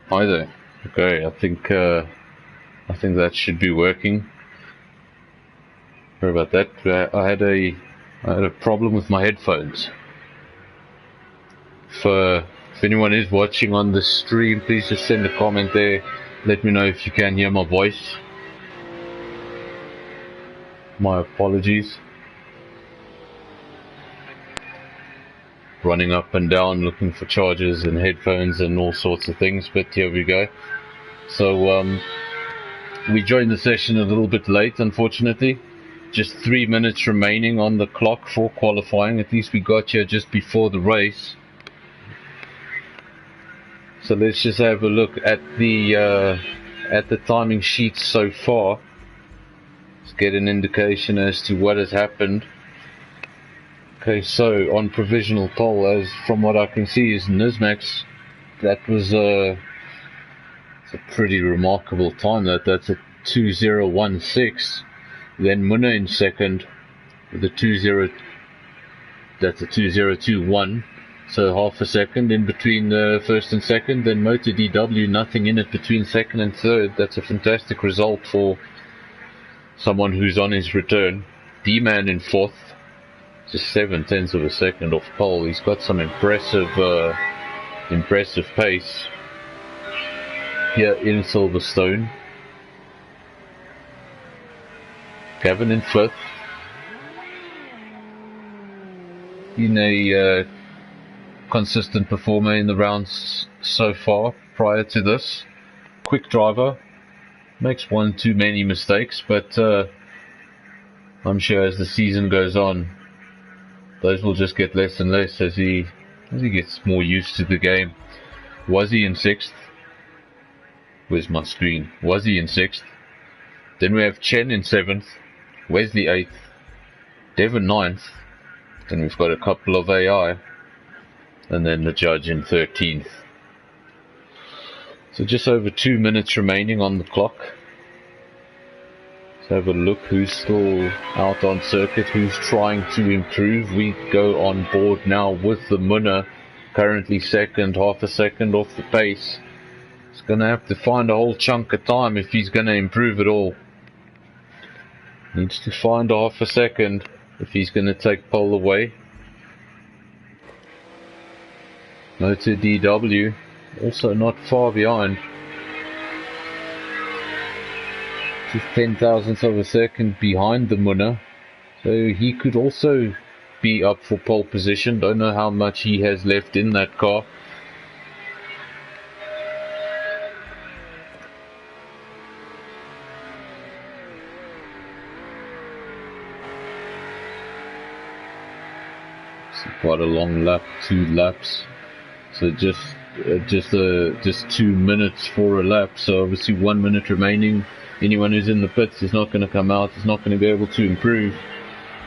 Hi there. Okay, I think that should be working. Sorry about that. I had a problem with my headphones. If anyone is watching on the stream, please just send a comment there. Let me know if you can hear my voice. My apologies. Running up and down looking for chargers and headphones and all sorts of things, but here we go. So we joined the session a little bit late, unfortunately. Just 3 minutes remaining on the clock for qualifying. At least we got here just before the race. So let's just have a look at the timing sheets so far. Let's get an indication as to what has happened. Okay, so on provisional toll, as from what I can see, is Nismax. That was it's a pretty remarkable time. That's a 2016. Then Munna in second with a 20. That's a 2021. So half a second in between the first and second. Then Motor DW, nothing in it between second and third. That's a fantastic result for someone who's on his return. D-Man in fourth, just 7/10 of a second off pole. He's got some impressive pace here in Silverstone. Gavin in fifth. Been a consistent performer in the rounds so far prior to this. Quick driver. Makes one too many mistakes, but I'm sure as the season goes on, those will just get less and less as he gets more used to the game. Was he in sixth? Where's my screen? Was he in sixth? Then we have Chen in seventh, Wesley eighth, Devon ninth. Then we've got a couple of AI, and then the judge in 13th. So just over 2 minutes remaining on the clock. Let's have a look who's still out on circuit, who's trying to improve. We go on board now with the Munna, currently second, half a second off the pace. He's going to have to find a whole chunk of time if he's going to improve at all. Needs to find half a second if he's going to take pole away. Motor DW also not far behind. Just 10,000ths of a second behind the Munna. So he could also be up for pole position. Don't know how much he has left in that car. It's quite a long lap, 2 laps. So just 2 minutes for a lap. So obviously 1 minute remaining. Anyone who's in the pits is not going to come out, is not going to be able to improve.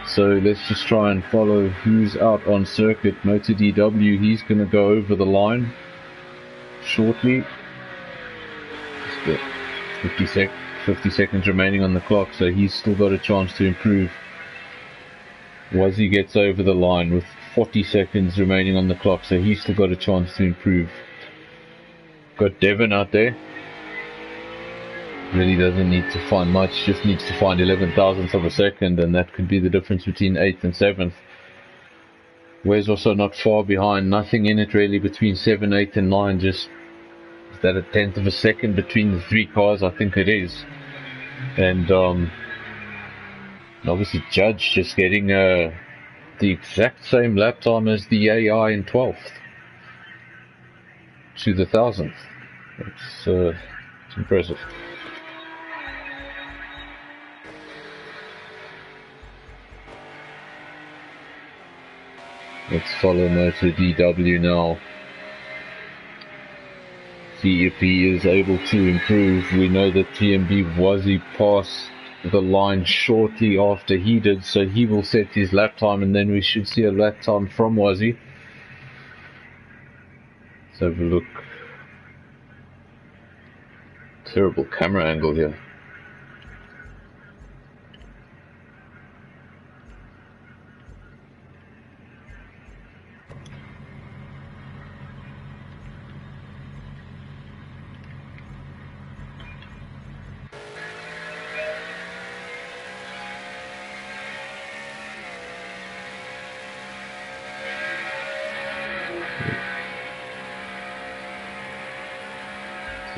So let's just try and follow who's out on circuit. Motor DW, he's going to go over the line shortly. Just got 50 seconds remaining on the clock, so he's still got a chance to improve. Wazzy gets over the line with 40 seconds remaining on the clock, so he's still got a chance to improve. Got Devon out there. Really doesn't need to find much, just needs to find 11,000ths of a second, and that could be the difference between 8th and 7th. Where's also not far behind, nothing in it really between 7, 8 and 9, just is that a 10th of a second between the 3 cars? I think it is. And obviously Judge just getting the exact same lap time as the AI in 12th to the 1,000th. It's impressive. Let's follow Motor DW now. See if he is able to improve. We know that TMB Wazzy passed the line shortly after he did, so he will set his lap time, and then we should see a lap time from Wazzy. Let's have a look. Terrible camera angle here.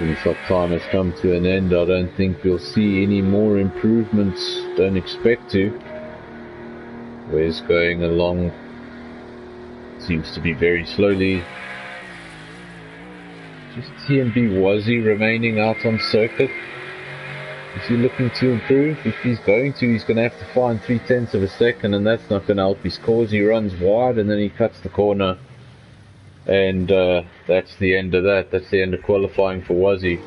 Wing-stop time has come to an end. I don't think we'll see any more improvements. Don't expect to. Where's going along? Seems to be very slowly. Just TNB Wazzy remaining out on circuit. Is he looking to improve? If he's going to, he's going to have to find 3/10 of a second, and that's not going to help his cause. He runs wide and then he cuts the corner. And that's the end of that. That's the end of qualifying for Wazzy.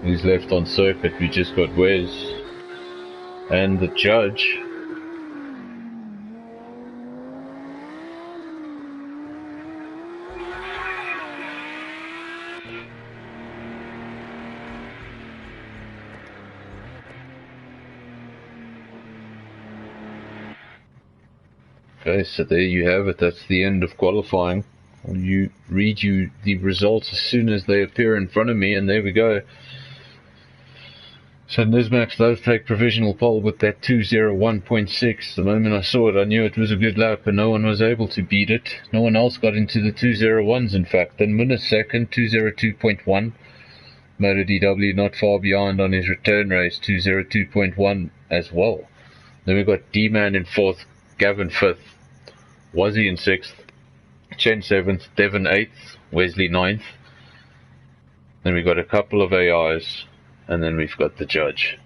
Who's left on circuit? We just got Wes and the judge. Okay, so there you have it. That's the end of qualifying. I'll read you the results as soon as they appear in front of me, and there we go. So Nismax does take provisional pole with that 2:01.6. The moment I saw it, I knew it was a good lap, and no one was able to beat it. No one else got into the 2:01s, in fact. Then Munna second, 2:02.1. Moto DW not far behind on his return race, 2:02.1 as well. Then we've got D-Man in fourth, Gavin fifth, Wazzy in sixth, Chen seventh, Devon eighth, Wesley ninth. Then we've got a couple of AIs, and then we've got the judge.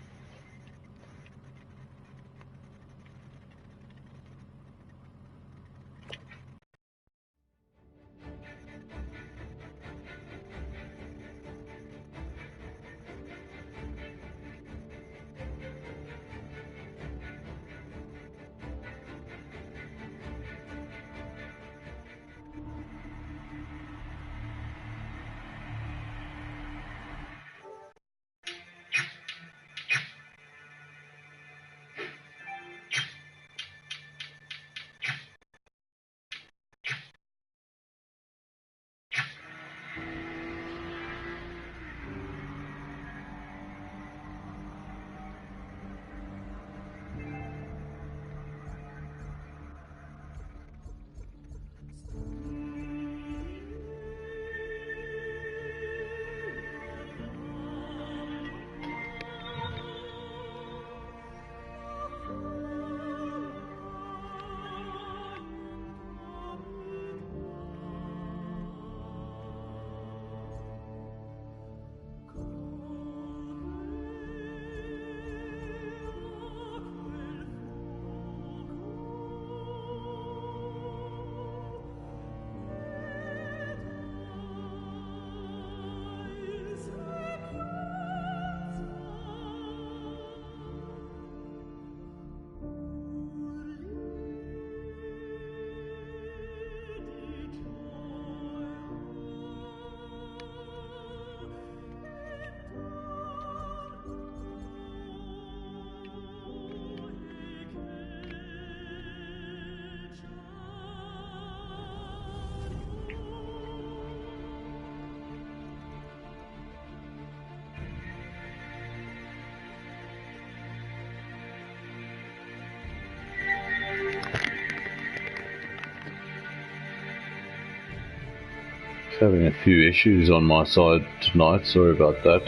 Having a few issues on my side tonight, sorry about that,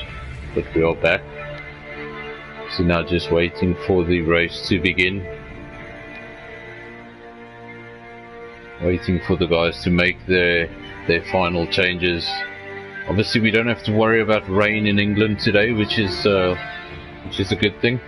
but we are back. So now just waiting for the race to begin. Waiting for the guys to make their final changes. Obviously we don't have to worry about rain in England today, which is a good thing.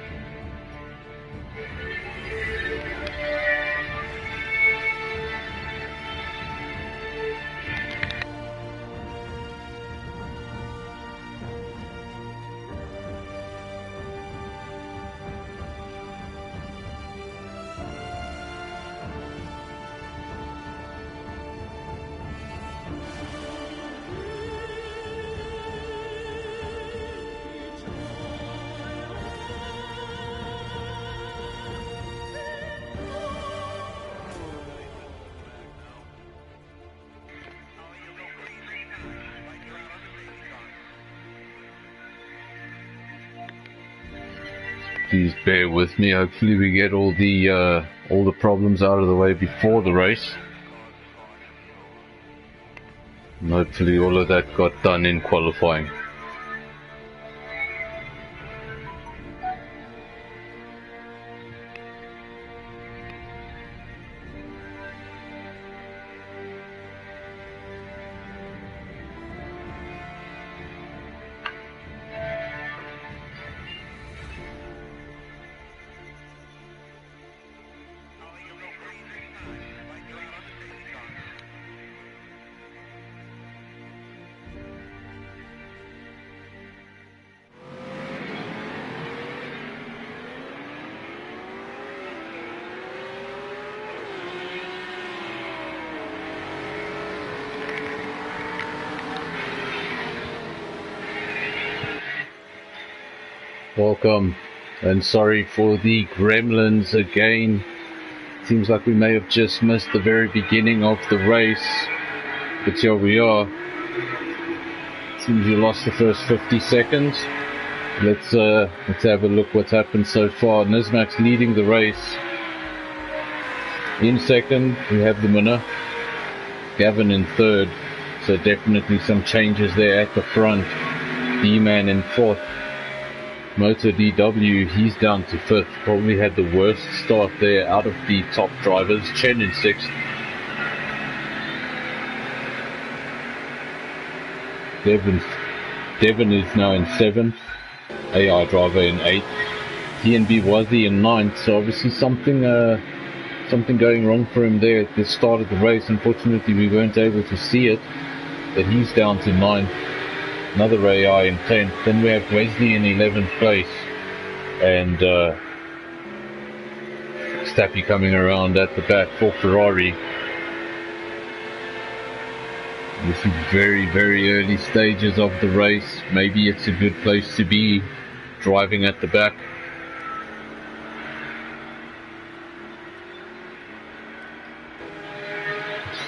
Please bear with me. Hopefully we get all the problems out of the way before the race. And hopefully all of that got done in qualifying. Welcome, and sorry for the gremlins again. Seems like we may have just missed the very beginning of the race, but here we are. Seems you lost the first 50 seconds. Let's have a look what's happened so far. Nismax leading the race. In second, we have the winner, Gavin in third. So definitely some changes there at the front. D-Man in fourth. Motor DW, he's down to fifth. Probably had the worst start there out of the top drivers. Chen in sixth. Devon is now in seventh. AI driver in eighth. TNB Wazzy in ninth. So obviously something going wrong for him there at the start of the race. Unfortunately, we weren't able to see it, but he's down to ninth. Another AI in 10th. Then we have Wesley in 11th place. And Stappy coming around at the back for Ferrari. This is very, very early stages of the race. Maybe it's a good place to be driving at the back.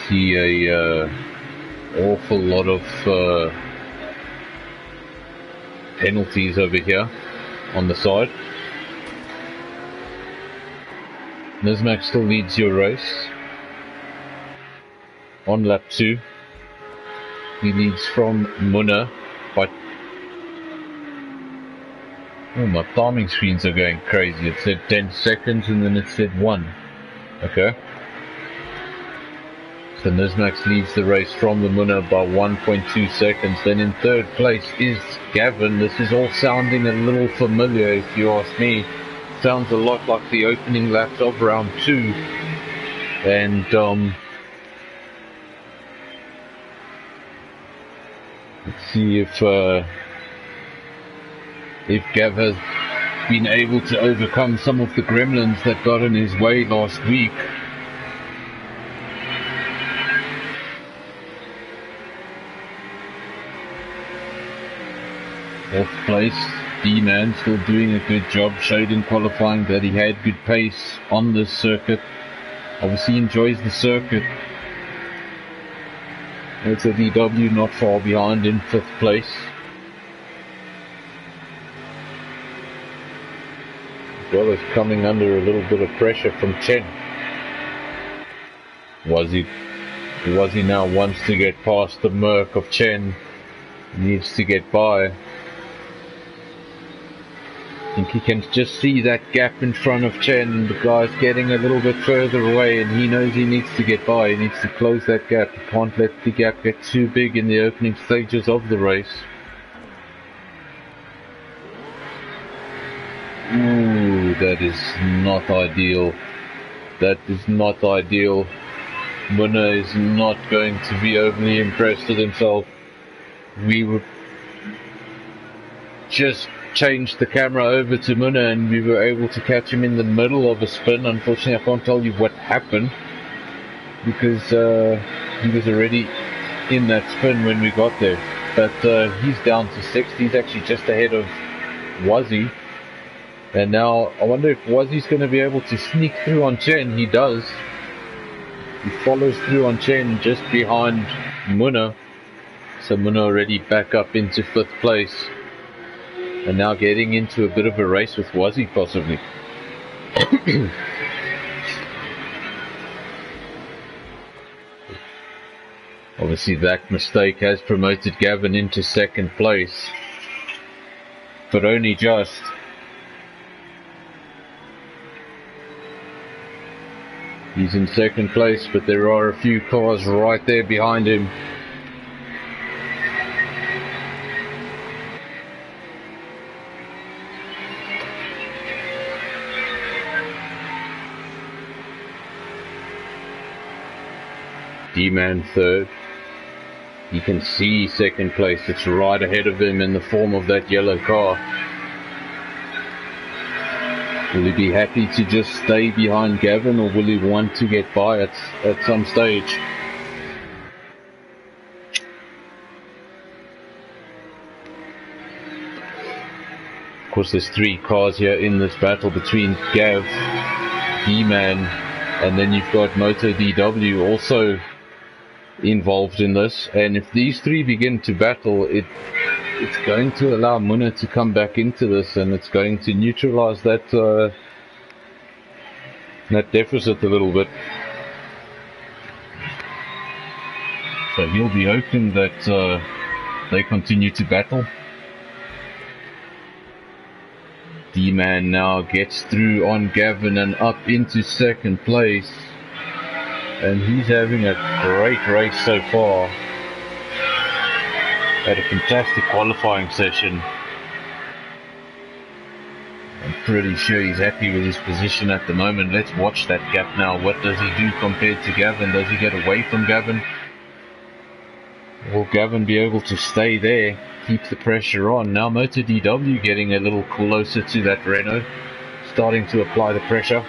See a awful lot of penalties over here on the side. Nismax still leads your race. On lap 2, he leads from Munna by... Oh, my timing screens are going crazy. It said 10 seconds and then it said 1. Okay. So Nismax leads the race from the Munna by 1.2 seconds. Then in third place is Gavin. This is all sounding a little familiar if you ask me. Sounds a lot like the opening laps of round 2. And let's see if Gav has been able to overcome some of the gremlins that got in his way last week. Fourth place, D-Man still doing a good job. Showed in qualifying that he had good pace on this circuit. Obviously enjoys the circuit. It's a DW not far behind in 5th place. As well as coming under a little bit of pressure from Chen. Wazzy now wants to get past the Merc of Chen. Needs to get by. I think he can just see that gap in front of Chen. The guy's getting a little bit further away and he knows he needs to get by. He needs to close that gap. He can't let the gap get too big in the opening stages of the race. Ooh, that is not ideal. That is not ideal. Munna is not going to be overly impressed with himself. We would just changed the camera over to Munna and we were able to catch him in the middle of a spin. Unfortunately, I can't tell you what happened because he was already in that spin when we got there. But he's down to 6th. He's actually just ahead of Wazzy. And now I wonder if Wazzy's going to be able to sneak through on Chen. He does. He follows through on Chen just behind Munna. So Munna already back up into 5th place. And now getting into a bit of a race with Wazzy possibly. Obviously that mistake has promoted Gavin into second place, but only just. He's in second place, but there are a few cars right there behind him. D-Man third. You can see second place. It's right ahead of him in the form of that yellow car. Will he be happy to just stay behind Gavin, or will he want to get by at some stage? Of course, there's three cars here in this battle between Gav, D-Man, and then you've got Moto DW also involved in this. And if these three begin to battle, it's going to allow Munna to come back into this, and it's going to neutralize that deficit a little bit. So he'll be hoping that they continue to battle. D-Man now gets through on Gavin and up into second place, and he's having a great race so far. Had a fantastic qualifying session. I'm pretty sure he's happy with his position at the moment. Let's watch that gap now. What does he do compared to Gavin? Does he get away from Gavin? Will Gavin be able to stay there, keep the pressure on? Now Moto DW getting a little closer to that Renault, starting to apply the pressure.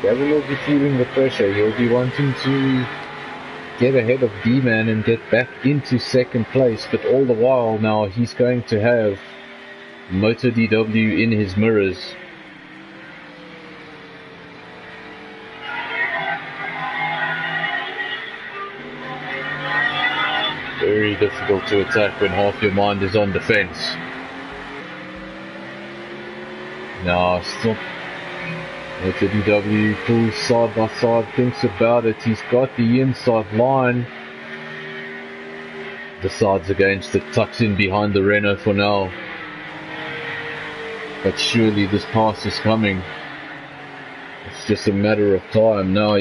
Gavin will be feeling the pressure. He'll be wanting to get ahead of D-Man and get back into second place, but all the while now he's going to have Moto DW in his mirrors. Very difficult to attack when half your mind is on defense. Now still Moto DW pulls side by side, thinks about it. He's got the inside line. Decides against it, tucks in behind the Renault for now. But surely this pass is coming. It's just a matter of time. Now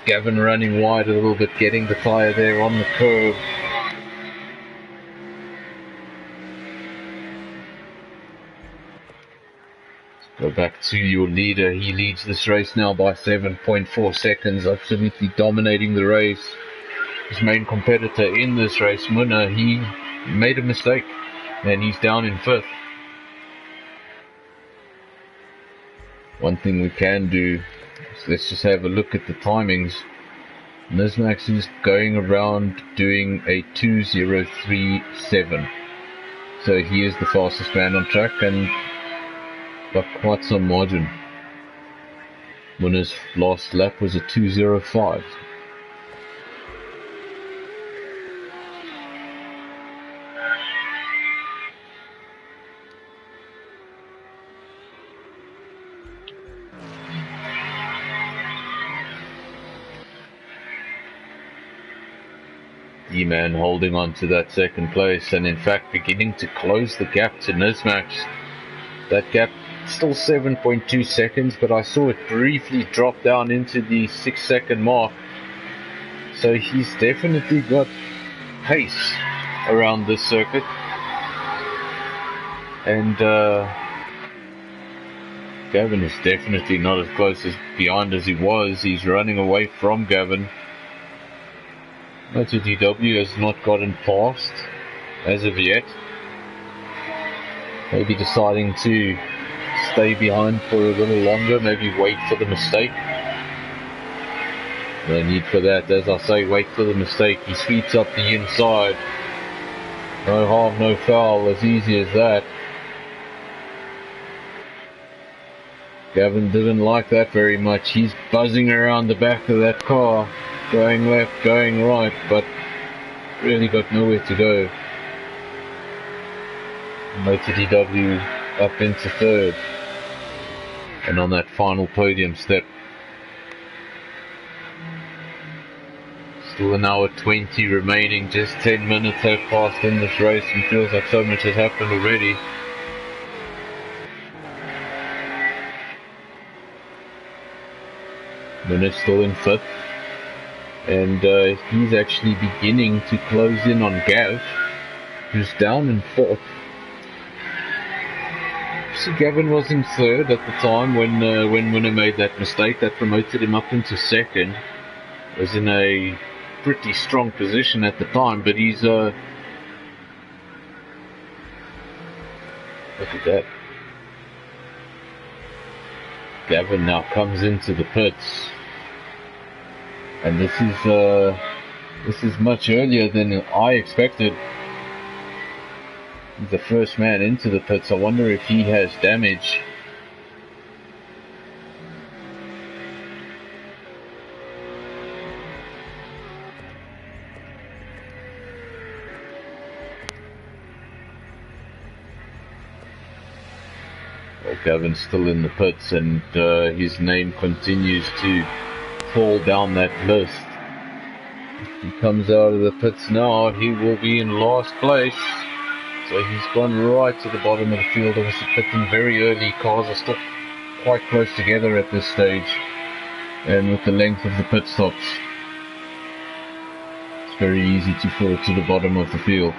Gavin running wide a little bit, getting the tyre there on the curve. Go back to your leader. He leads this race now by 7.4 seconds, absolutely dominating the race. His main competitor in this race, Munna, he made a mistake and he's down in fifth. One thing we can do is let's just have a look at the timings. Nismax is going around doing a 2:03.7. So he is the fastest man on track and by quite some margin. Munna's last lap was a 2:05. D-Man holding on to that second place and in fact beginning to close the gap to Nismax. That gap still 7.2 seconds, but I saw it briefly drop down into the 6-second mark. So he's definitely got pace around this circuit. And Gavin is definitely not as close as behind as he was. He's running away from Gavin. Moto DW has not gotten past as of yet. Maybe deciding to stay behind for a little longer, maybe wait for the mistake. No need for that, as I say, wait for the mistake. He sweeps up the inside. No harm, no foul, as easy as that. Gavin didn't like that very much. He's buzzing around the back of that car, going left, going right, but really got nowhere to go. Moto DW up into third. and on that final podium step. Still an hour 20 remaining, just 10 minutes have passed in this race and feels like so much has happened already. Minna's still in 5th, and he's actually beginning to close in on Gav, who's down in 4th. See, Gavin was in 3rd at the time when Winner made that mistake that promoted him up into 2nd. Was in a pretty strong position at the time, but he's look at that. Gavin now comes into the pits, and this is much earlier than I expected. He's the first man into the pits. I wonder if he has damage. Well, Gavin's still in the pits, and his name continues to fall down that list. If he comes out of the pits now, he will be in last place. So he's gone right to the bottom of the field. Obviously pitting very early. Cars are still quite close together at this stage, and with the length of the pit stops, it's very easy to fall to the bottom of the field.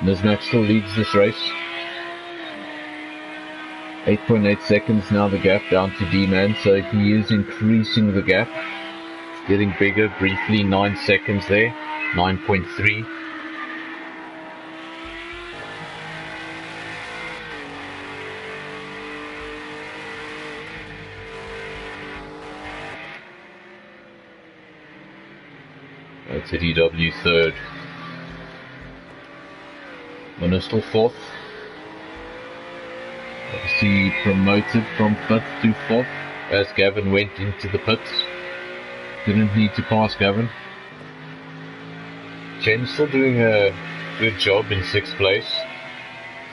Nismac still leads this race. 8.8 seconds now the gap down to D-Man, so he is increasing the gap. It's getting bigger briefly, 9 seconds there, 9.3. That's a DW 3rd. Winner still 4th. Obviously promoted from 5th to 4th as Gavin went into the pits. Didn't need to pass Gavin. Jen's still doing a good job in 6th place.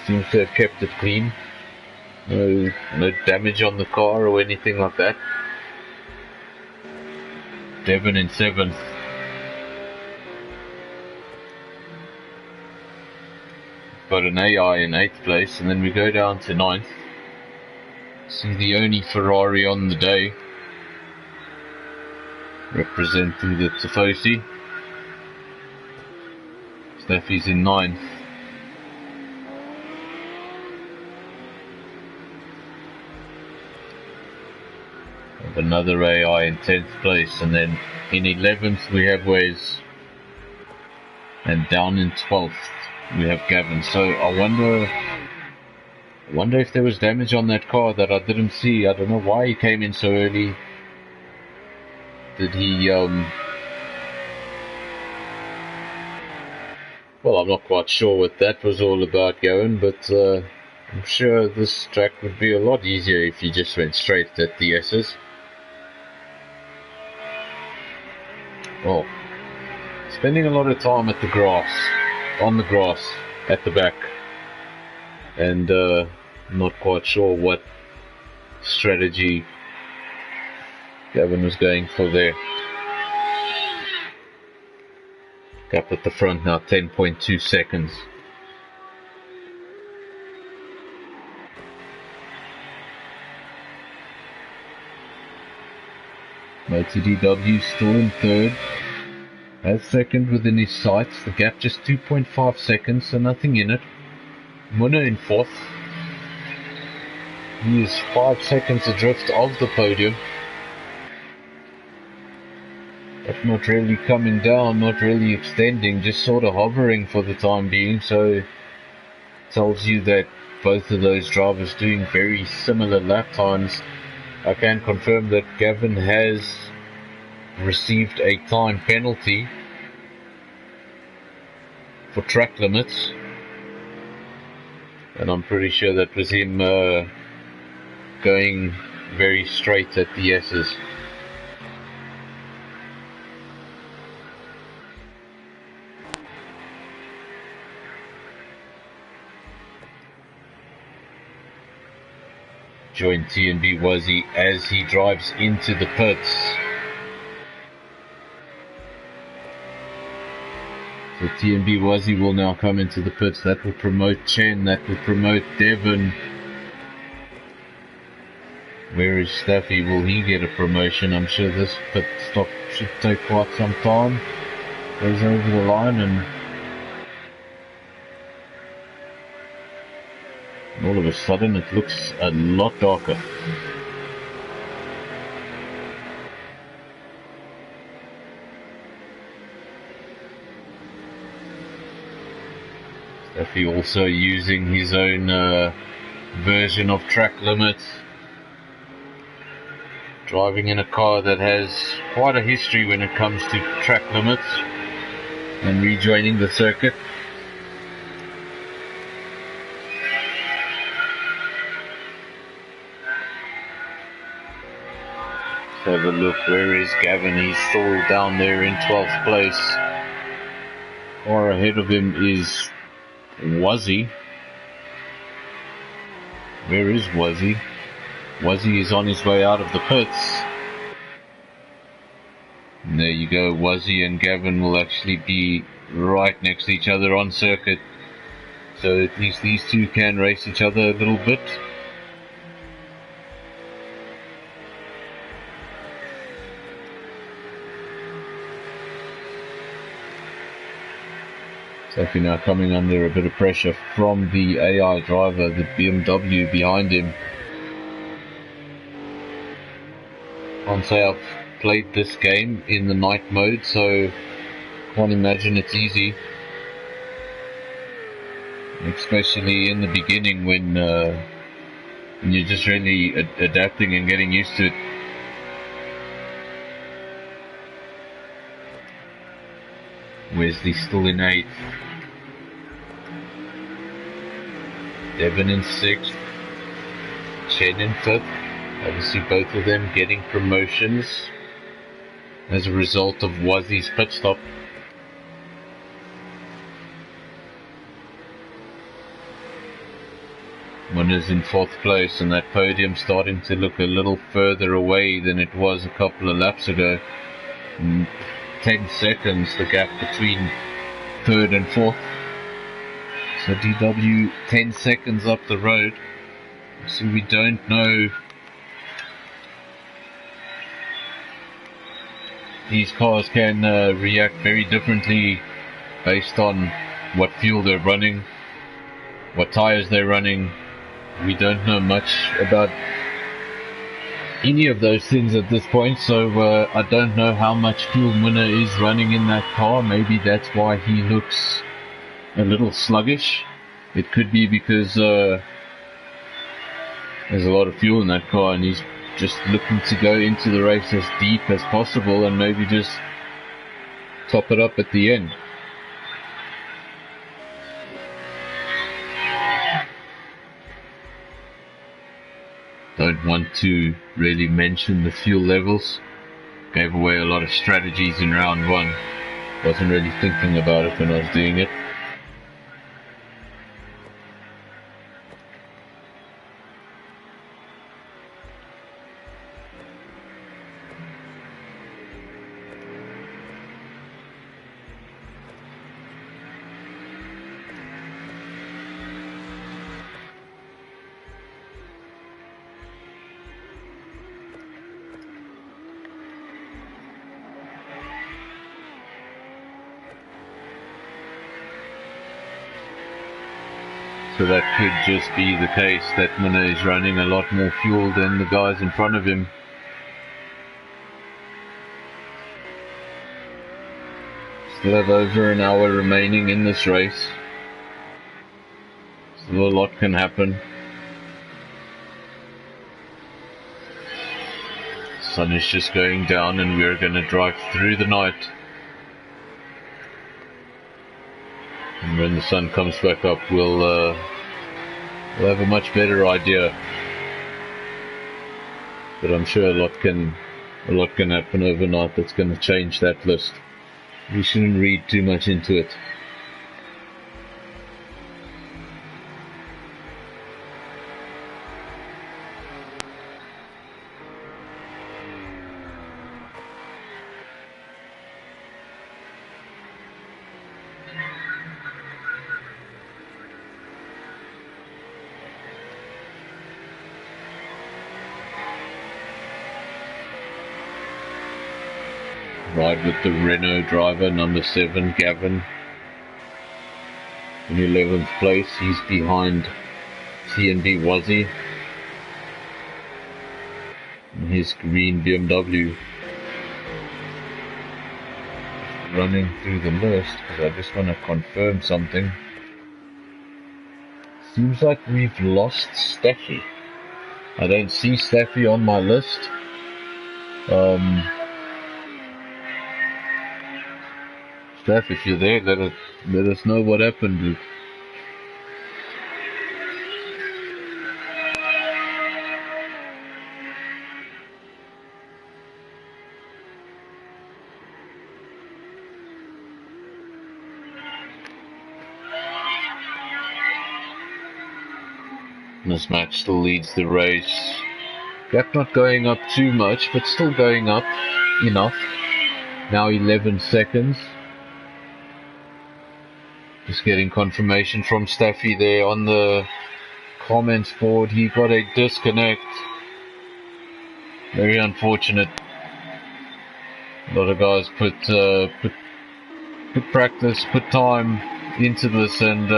Seems to have kept it clean. No damage on the car or anything like that. Devon in 7th. Got an AI in 8th place, and then we go down to 9th. See the only Ferrari on the day, representing the Tifosi. Steffi's in 9th. And another AI in 10th place, and then in 11th we have Wes, and down in 12th we have Gavin. So I wonder if there was damage on that car that I didn't see. I don't know why he came in so early. Did he well, I'm not quite sure what that was all about, Gavin, but I'm sure this track would be a lot easier if you just went straight at the S's. Well, spending a lot of time at the grass, on the grass at the back, and not quite sure what strategy Gavin was going for there. Gap at the front now, 10.2 seconds. MotoDW still in 3rd. Has 2nd within his sights. The gap just 2.5 seconds, so nothing in it. Munna in 4th. He is 5 seconds adrift of the podium. But not really coming down, not really extending, just sort of hovering for the time being. So tells you that both of those drivers doing very similar lap times. I can confirm that Gavin has received a time penalty for track limits, and I'm pretty sure that was him going very straight at the S's. join TNB Wazzy as he drives into the pits. So TNB Wazzy will now come into the pits. That will promote Chen, that will promote Devon. Where is Staffy? Will he get a promotion? I'm sure this pit stop should take quite some time. Goes over the line and all of a sudden it looks a lot darker. Staffy also using his own version of track limits. Driving in a car that has quite a history when it comes to track limits and rejoining the circuit. Let's have a look. Where is Gavin? He's still down there in 12th place. Far ahead of him is Wazzy. Where is Wazzy? Wazzy is on his way out of the pits. And there you go, Wazzy and Gavin will actually be right next to each other on circuit. So at least these two can race each other a little bit. Staffy now coming under a bit of pressure from the AI driver, the BMW behind him. Can't say I've played this game in the night mode, so can't imagine it's easy. Especially in the beginning when you're just really adapting and getting used to it. Wesley still in 8th. Devon in 6th. Chen in 5th. Obviously both of them getting promotions as a result of Wazzy's pit stop. One is in 4th place, and that podium starting to look a little further away than it was a couple of laps ago. 10 seconds the gap between 3rd and 4th. So DW 10 seconds up the road. So we don't know. These cars can react very differently based on what fuel they're running, what tires they're running. We don't know much about any of those things at this point, so I don't know how much fuel Winner is running in that car. Maybe that's why he looks a little sluggish. It could be because there's a lot of fuel in that car and he's just looking to go into the race as deep as possible and maybe just top it up at the end. Don't want to really mention the fuel levels. Gave away a lot of strategies in round 1. Wasn't really thinking about it when I was doing it. So that could just be the case that Minna is running a lot more fuel than the guys in front of him. Still have over an hour remaining in this race. Still a lot can happen. Sun is just going down and we're going to drive through the night. And when the sun comes back up, we'll have a much better idea. But I'm sure a lot can happen overnight that's going to change that list. We shouldn't read too much into it. Ride with the Renault driver, number 7, Gavin. In 11th place, he's behind Tnr Wazzy in his green BMW. Running through the list because I just want to confirm something. Seems like we've lost Steffi. I don't see Steffi on my list. Steph, if you're there, let us know what happened. This match still leads the race. Gap not going up too much, but still going up enough. Now 11 seconds. Just getting confirmation from Staffy there on the comments board. He got a disconnect. Very unfortunate. A lot of guys put practice, put time into this, and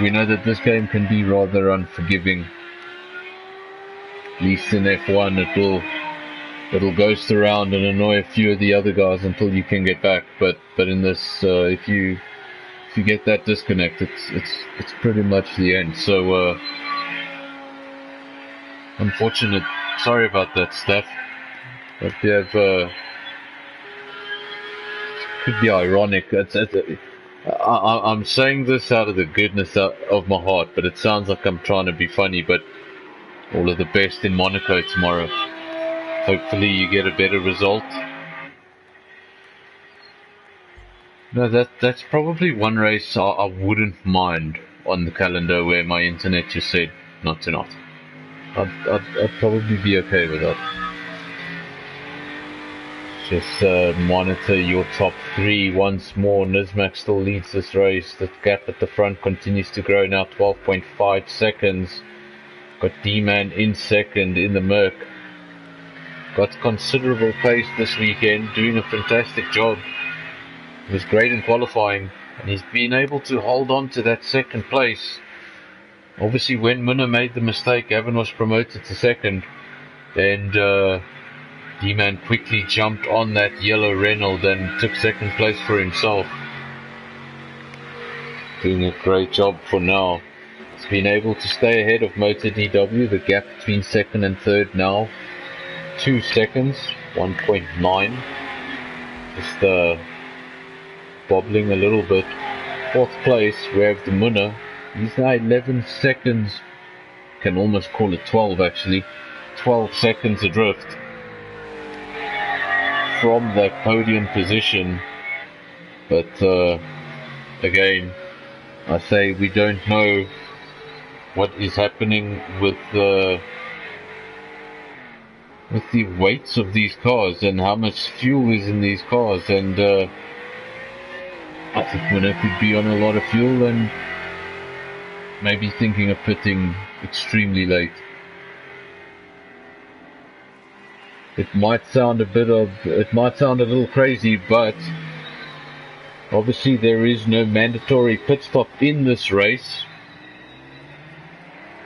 we know that this game can be rather unforgiving. At least in F1, it'll ghost around and annoy a few of the other guys until you can get back. But in this, if you get that disconnect, it's pretty much the end. So unfortunate. Sorry about that, Steph. But you have could be ironic. I'm saying this out of the goodness of my heart, but it sounds like I'm trying to be funny. But all of the best in Monaco tomorrow. Hopefully you get a better result. No, that's probably one race I wouldn't mind on the calendar where my internet just said not tonight. I'd probably be okay with that. Just monitor your top 3 once more. Nismac still leads this race. The gap at the front continues to grow now, 12.5 seconds. Got D-Man in second in the Merc. Got considerable pace this weekend, doing a fantastic job. He was great in qualifying, and he's been able to hold on to that second place. Obviously, when Munna made the mistake, Gavin was promoted to second, and D-Man quickly jumped on that yellow Renault and took second place for himself. Doing a great job for now. He's been able to stay ahead of Motor DW. The gap between second and third now 2 seconds, 1.9. Just bobbling a little bit. 4th place, we have the Munna. He's now 11 seconds, can almost call it 12 actually, 12 seconds adrift from that podium position. But again, I say we don't know what is happening with the weights of these cars and how much fuel is in these cars, and I think Munna could be on a lot of fuel and maybe thinking of pitting extremely late. It might sound a little crazy, but obviously there is no mandatory pit stop in this race,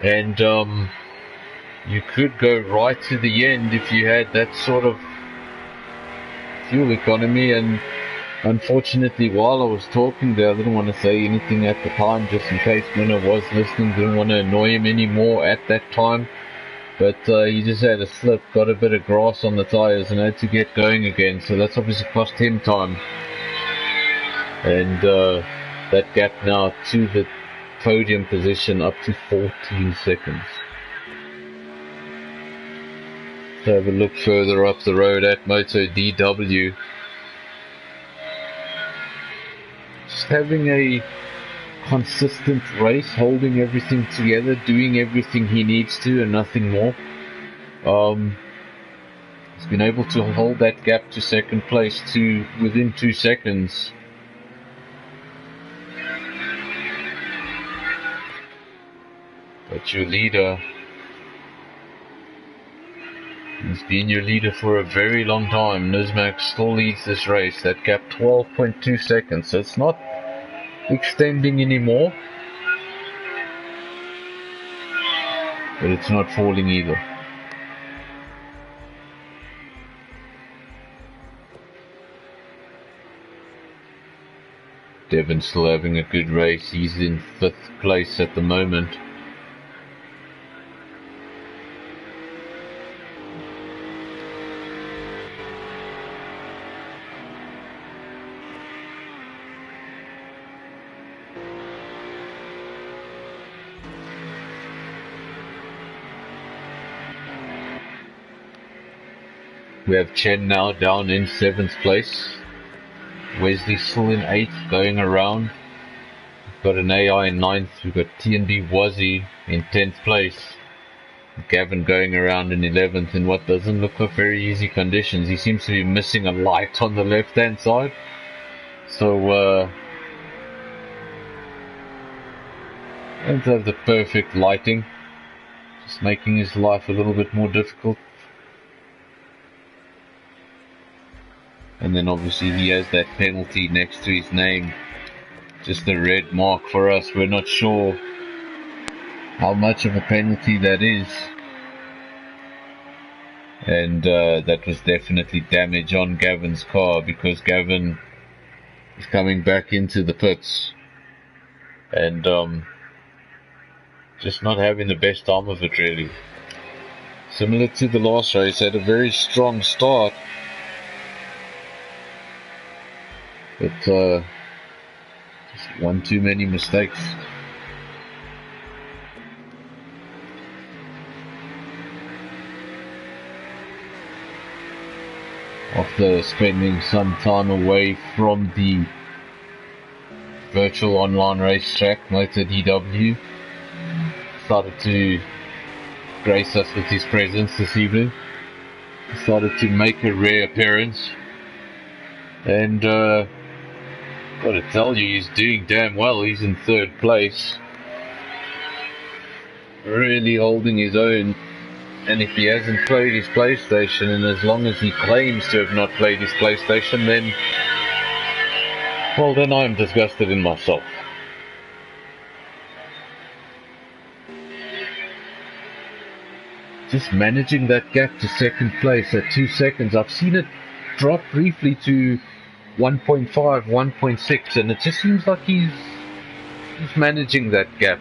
and you could go right to the end if you had that sort of fuel economy. And unfortunately, while I was talking there, I didn't want to say anything at the time, just in case Munna was listening. Didn't want to annoy him anymore at that time. But he just had a slip, got a bit of grass on the tyres, and had to get going again. So that's obviously cost him time. And that gap now to the podium position up to 14 seconds. Let's have a look further up the road at Moto DW. Just having a consistent race, holding everything together, doing everything he needs to and nothing more. He's been able to hold that gap to second place to within 2 seconds. But your leader He's been your leader for a very long time. Nizmac still leads this race. That gap 12.2 seconds, so it's not extending anymore. But it's not falling either. Devon's still having a good race. He's in 5th place at the moment. We have Chen now down in 7th place. Wesley still in 8th, going around. We've got an AI in 9th. We've got TNB Wazzy in 10th place. Gavin going around in 11th in what doesn't look like very easy conditions. He seems to be missing a light on the left-hand side. So, don't have the perfect lighting. Just making his life a little bit more difficult. And then obviously he has that penalty next to his name. Just a red mark for us. We're not sure how much of a penalty that is. And that was definitely damage on Gavin's car, because Gavin is coming back into the pits. And just not having the best time of it, really. Similar to the last race, had a very strong start. But just one too many mistakes. After spending some time away from the virtual online racetrack, MotorDW started to grace us with his presence this evening. He started to make a rare appearance. And gotta tell you, he's doing damn well. He's in 3rd place. Really holding his own. And if he hasn't played his PlayStation, and as long as he claims to have not played his PlayStation, then, well, then I'm disgusted in myself. Just managing that gap to 2nd place at 2 seconds. I've seen it drop briefly to 1.5, 1.6, and it just seems like he's managing that gap.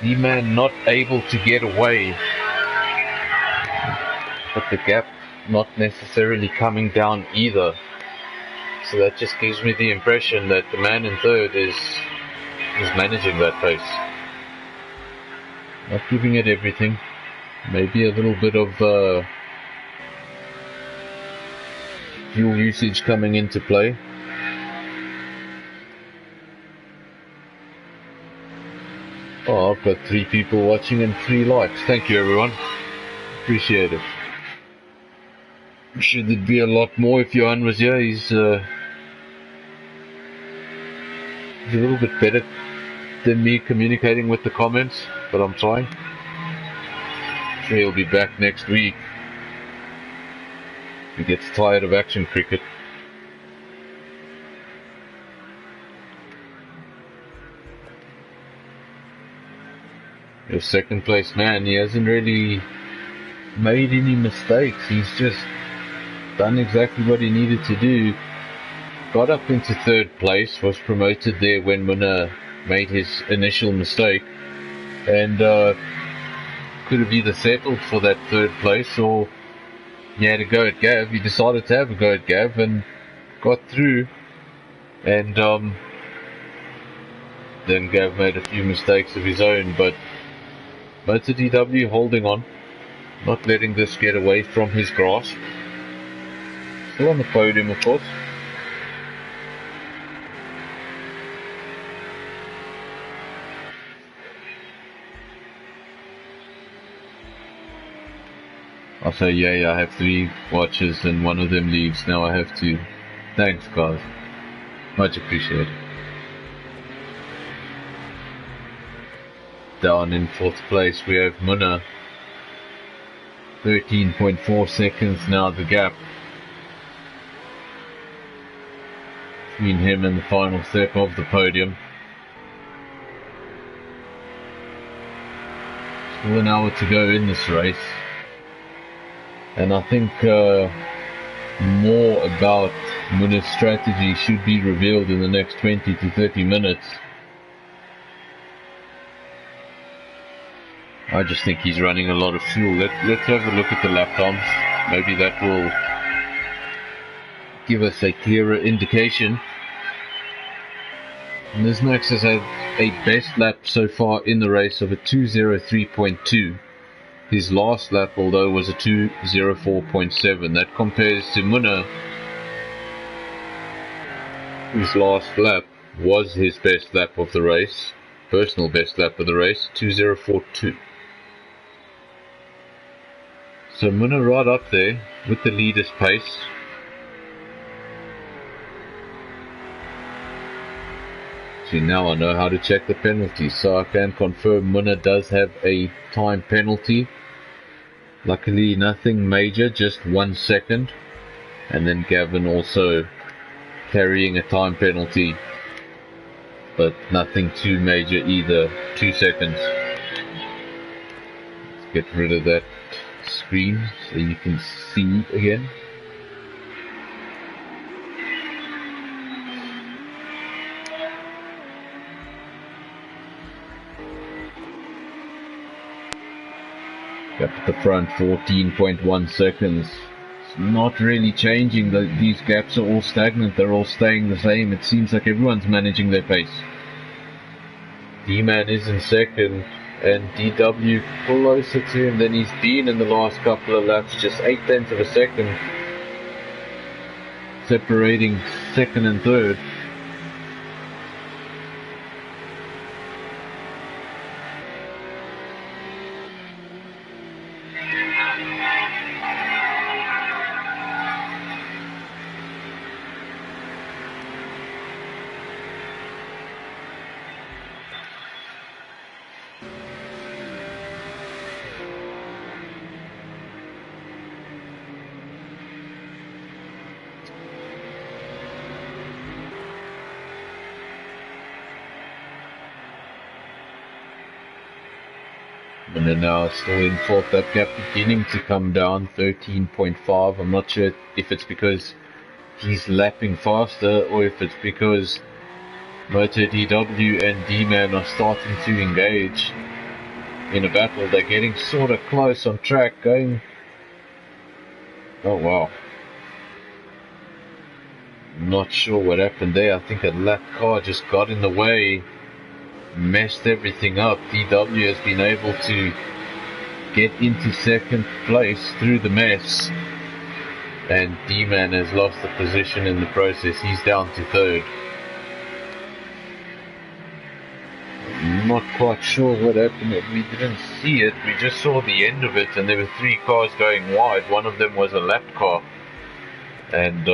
The man not able to get away, but the gap not necessarily coming down either. So that just gives me the impression that the man in 3rd is managing that pace. Not giving it everything. Maybe a little bit of fuel usage coming into play. Oh, I've got 3 people watching and 3 likes. Thank you, everyone. Appreciate it. Should it be a lot more if Johan was here? He's a little bit better than me communicating with the comments, but I'm trying. I'm sure he'll be back next week. He gets tired of action cricket. Your 2nd place man, he hasn't really made any mistakes. He's just done exactly what he needed to do. Got up into 3rd place, was promoted there when Winner made his initial mistake, and could have either settled for that 3rd place, or he had a go at Gav. He decided to have a go at Gav and got through, and then Gav made a few mistakes of his own, but MotorDW holding on, not letting this get away from his grasp. Still on the podium, of course. I'll say, yeah, I have 3 watches and one of them leaves. Now I have 2. Thanks, guys. Much appreciated. down in 4th place we have Munna. 13.4 seconds now the gap between him and the final step of the podium. Still an hour to go in this race, and I think more about Munna's strategy should be revealed in the next 20 to 30 minutes. I just think he's running a lot of fuel. Let's have a look at the lap times. Maybe that will give us a clearer indication. And this Max has had a best lap so far in the race of a 2:03.2. His last lap, although, was a 2:04.7. That compares to Munna, whose last lap was his best lap of the race, personal best lap of the race, 2:04.2. So Munna right up there with the leader's pace. See, now I know how to check the penalties, so I can confirm Munna does have a time penalty. Luckily nothing major, just 1 second. And then Gavin also carrying a time penalty, but nothing too major either, 2 seconds. Let's get rid of that screen so you can see again. Up at the front, 14.1 seconds. It's not really changing. These gaps are all stagnant. They're all staying the same. It seems like everyone's managing their pace. D-Man is in second, and DW closer to him than he's been in the last couple of laps. Just 0.8 of a second separating second and third. And then now still in fourth, that gap beginning to come down, 13.5. I'm not sure if it's because he's lapping faster or if it's because Moto DW and D-Man are starting to engage in a battle. They're getting sort of close on track, going... Oh wow. Not sure what happened there. I think a lap car just got in the way, messed everything up. DW has been able to get into second place through the mess, and D-Man has lost the position in the process. He's down to third. I'm not quite sure what happened. We didn't see it. We just saw the end of it, and there were 3 cars going wide. One of them was a lap car, and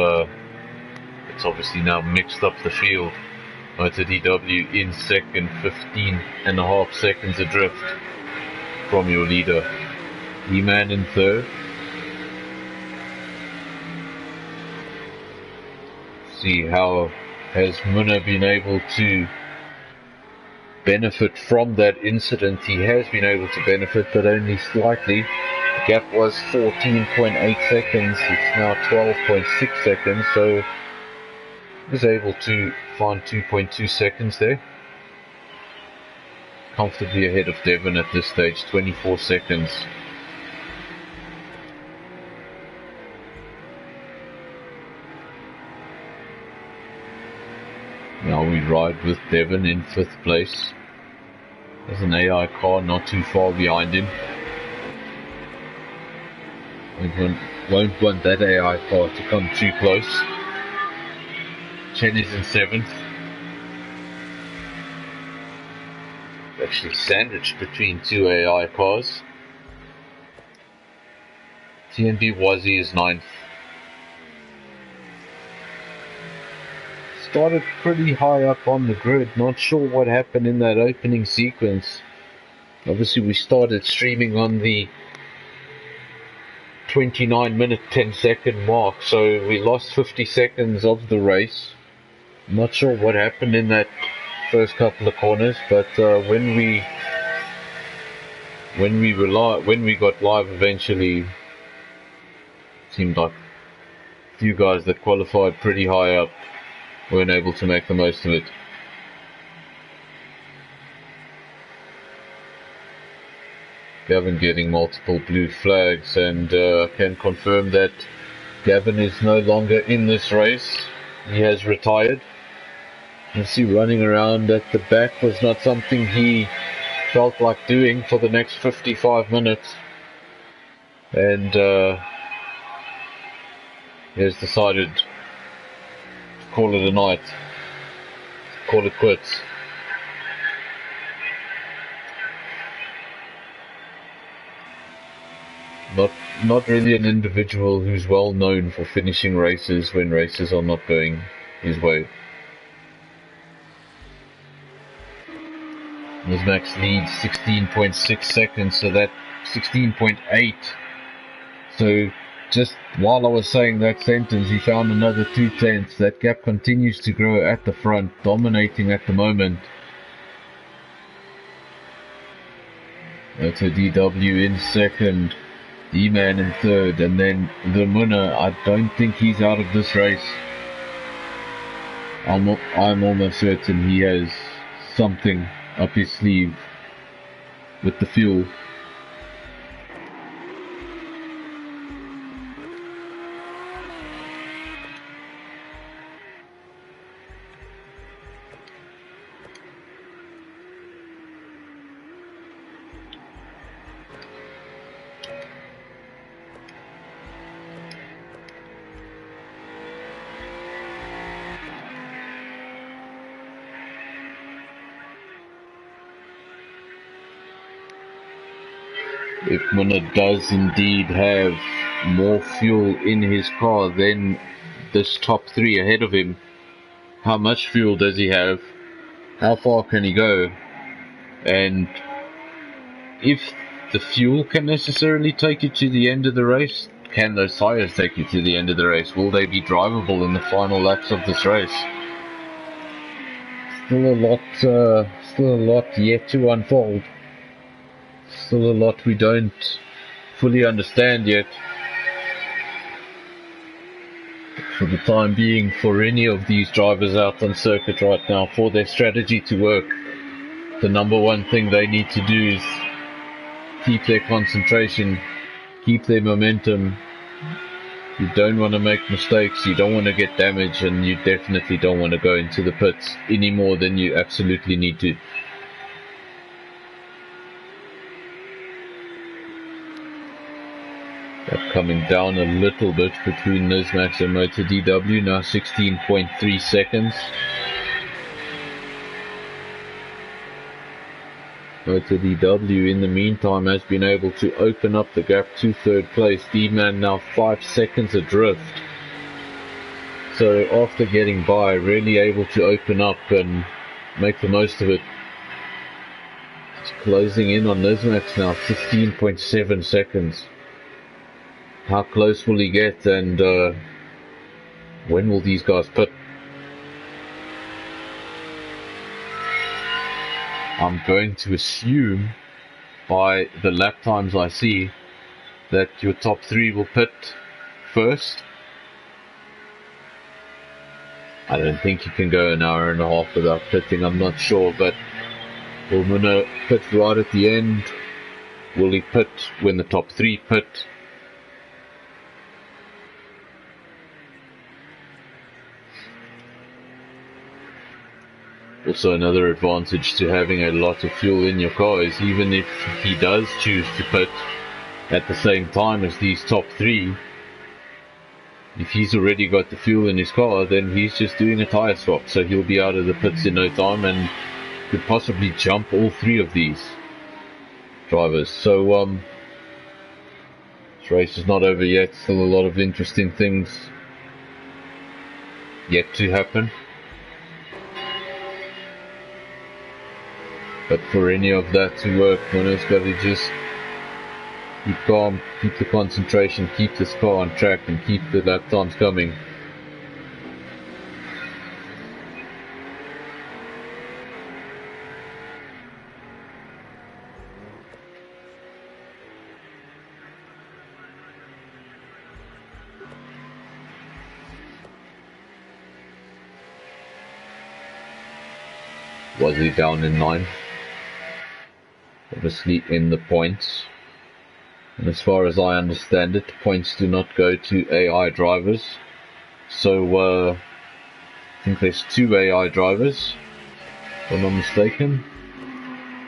it's obviously now mixed up the field. Moto DW in second, 15.5 seconds adrift from your leader. D-Man in third. See how has Munna been able to benefit from that incident. He has been able to benefit, but only slightly. The gap was 14.8 seconds. It's now 12.6 seconds, so he was able to find 2.2 seconds there. Comfortably ahead of Devon at this stage, 24 seconds. Now we ride with Devon in 5th place. There's an AI car not too far behind him. Won't want that AI car to come too close. Chen is in 7th. Actually sandwiched between 2 AI cars. TNB Wazzy is 9th. Started pretty high up on the grid. Not sure what happened in that opening sequence. Obviously we started streaming on the 29-minute 10-second mark, so we lost 50 seconds of the race. I'm not sure what happened in that first couple of corners, but when we got live eventually, it seemed like a few guys that qualified pretty high up weren't able to make the most of it. Gavin getting multiple blue flags, and I can confirm that Gavin is no longer in this race. He has retired. You see, running around at the back was not something he felt like doing for the next 55 minutes, and he has decided to call it a night, call it quits. Not really an individual who's well known for finishing races when races are not going his way. Max leads 16.6 seconds, so that 16.8. So just while I was saying that sentence, he found another 2/10. That gap continues to grow at the front, dominating at the moment. That's a DW in second. D-Man in third, and then the winner, I don't think he's out of this race. I'm almost certain he has something up his sleeve with the fuel. If Munna does indeed have more fuel in his car than this top three ahead of him, how much fuel does he have? How far can he go? And if the fuel can necessarily take you to the end of the race, can those tires take you to the end of the race? Will they be drivable in the final laps of this race? Still a lot yet to unfold. Still a lot we don't fully understand yet. For the time being, for any of these drivers out on circuit right now, for their strategy to work, the number one thing they need to do is keep their concentration, keep their momentum. You don't want to make mistakes, you don't want to get damaged, and you definitely don't want to go into the pits any more than you absolutely need to. That coming down a little bit between Nizmax and Motor DW, now 16.3 seconds. Motor DW in the meantime has been able to open up the gap to third place. D-Man now 5 seconds adrift. So after getting by, really able to open up and make the most of it. It's closing in on Nizmax now, 15.7 seconds. How close will he get, and when will these guys pit? I'm going to assume by the lap times I see that your top three will pit first. I don't think you can go an hour and a half without pitting, I'm not sure, but will Munna pit right at the end? Will he pit when the top three pit? Also, another advantage to having a lot of fuel in your car is even if he does choose to pit at the same time as these top three, if he's already got the fuel in his car, then he's just doing a tire swap, so he'll be out of the pits in no time and could possibly jump all three of these drivers. So this race is not over yet, still a lot of interesting things yet to happen. But for any of that to work, Mono's got to just keep calm, keep the concentration, keep this car on track, and keep the lap times coming. Was he down in 9th? Obviously in the points. And as far as I understand it, the points do not go to AI drivers. So I think there's 2 AI drivers, if I'm not mistaken.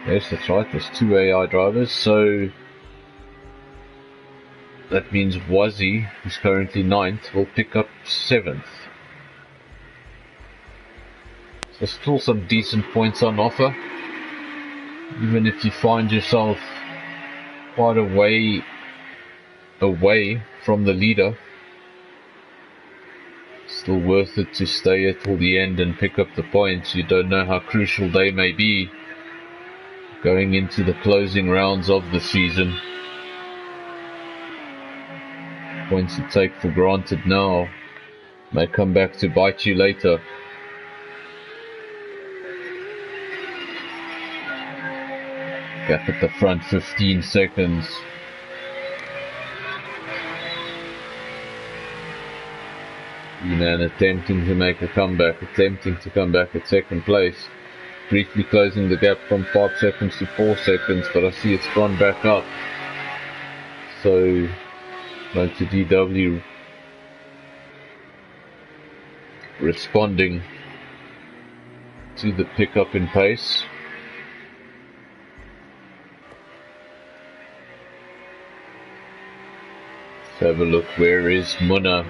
Yes, that's right, there's 2 AI drivers. So that means Wazzy, who's currently 9th, will pick up 7th. So still some decent points on offer. Even if you find yourself quite a way away from the leader, still worth it to stay till the end and pick up the points. You don't know how crucial they may be going into the closing rounds of the season. Points you take for granted now may come back to bite you later. Gap at the front, 15 seconds. E-Man attempting to make a comeback, attempting to come back at 2nd place. Briefly closing the gap from 5 seconds to 4 seconds, but I see it's gone back up. So, Motor DW responding to the pickup in pace. Let's have a look. Where is Munna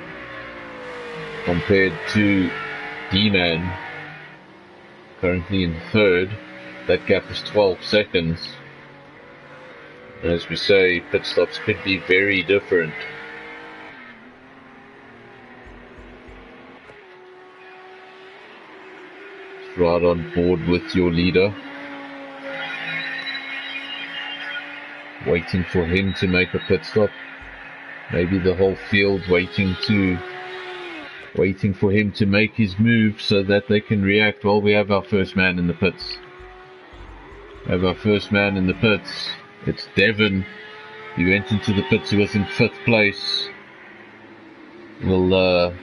compared to D-Man? Currently in 3rd. That gap is 12 seconds. As we say, pit stops could be very different. Just right on board with your leader. Waiting for him to make a pit stop. Maybe the whole field waiting for him to make his move so that they can react. Well, we have our first man in the pits. It's Devon. He went into the pits. He was in 5th place. We'll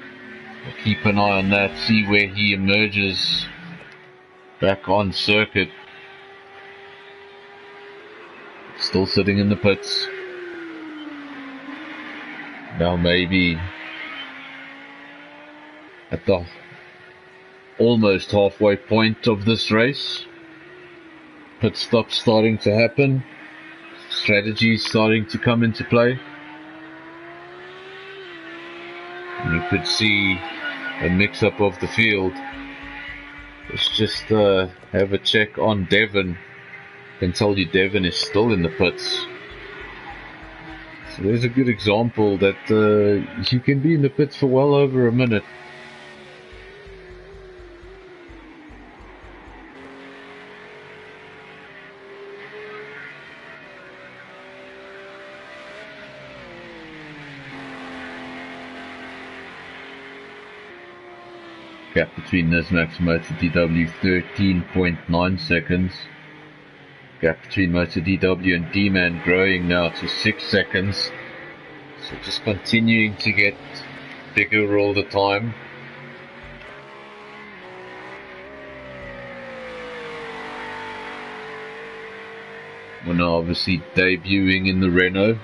keep an eye on that, see where he emerges back on circuit. Still sitting in the pits. Now maybe at the almost halfway point of this race, pit stops starting to happen, strategies starting to come into play. And you could see a mix-up of the field. Let's just have a check on Devon. I can tell you Devon is still in the pits. So there's a good example that you can be in the pits for well over a minute. Gap between Nismax and Motor DW 13.9 seconds. Gap between Motor DW and D-Man growing now to 6 seconds. So just continuing to get bigger all the time. We're now obviously debuting in the Renault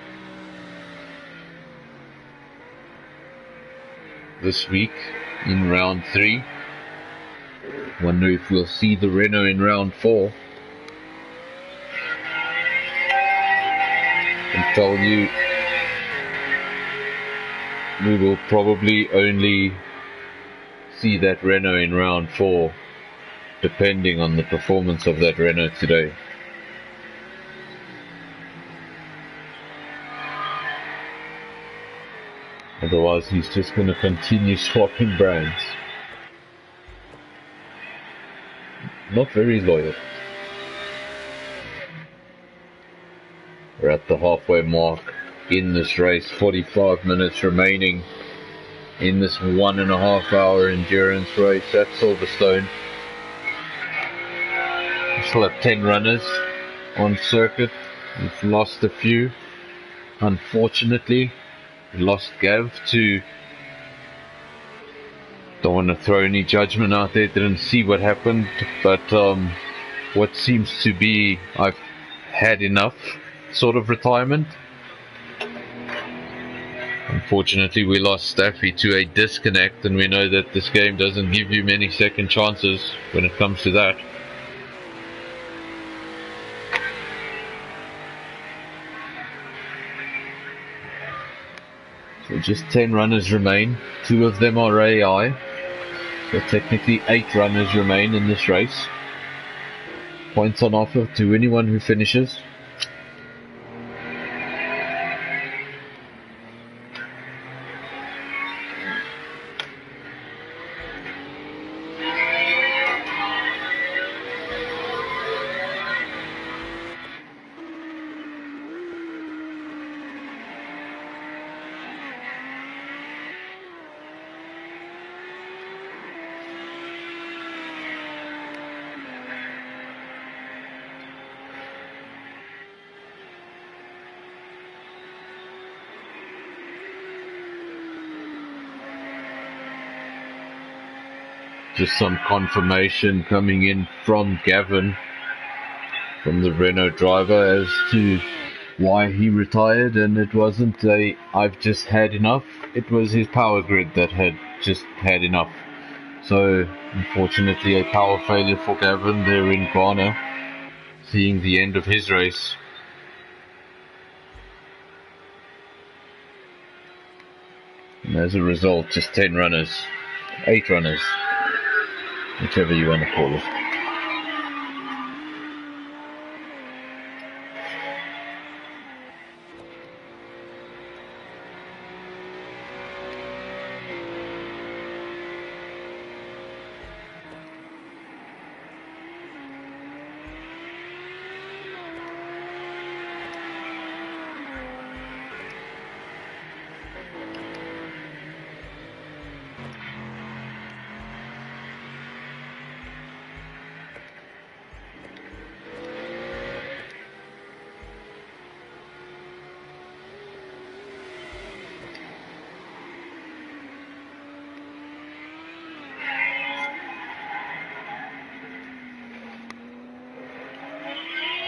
this week in round 3. Wonder if we'll see the Renault in round 4. And tell you, we will probably only see that Renault in round 4, depending on the performance of that Renault today. Otherwise, he's just going to continue swapping brands. Not very loyal. We're at the halfway mark in this race. 45 minutes remaining in this 1.5 hour endurance race at Silverstone. We still have 10 runners on circuit. We've lost a few. Unfortunately, we lost Gav to... Don't want to throw any judgment out there. Didn't see what happened, but what seems to be I've had enough sort of retirement. Unfortunately, we lost Staffy to a disconnect, and we know that this game doesn't give you many second chances when it comes to that. So just 10 runners remain. 2 of them are AI. So technically 8 runners remain in this race. Points on offer to anyone who finishes. Just some confirmation coming in from Gavin, from the Renault driver, as to why he retired, and it wasn't a I've just had enough, it was his power grid that had just had enough. So unfortunately a power failure for Gavin there in Ghana, seeing the end of his race. And as a result, just 10 runners, 8 runners, whichever you want to call it.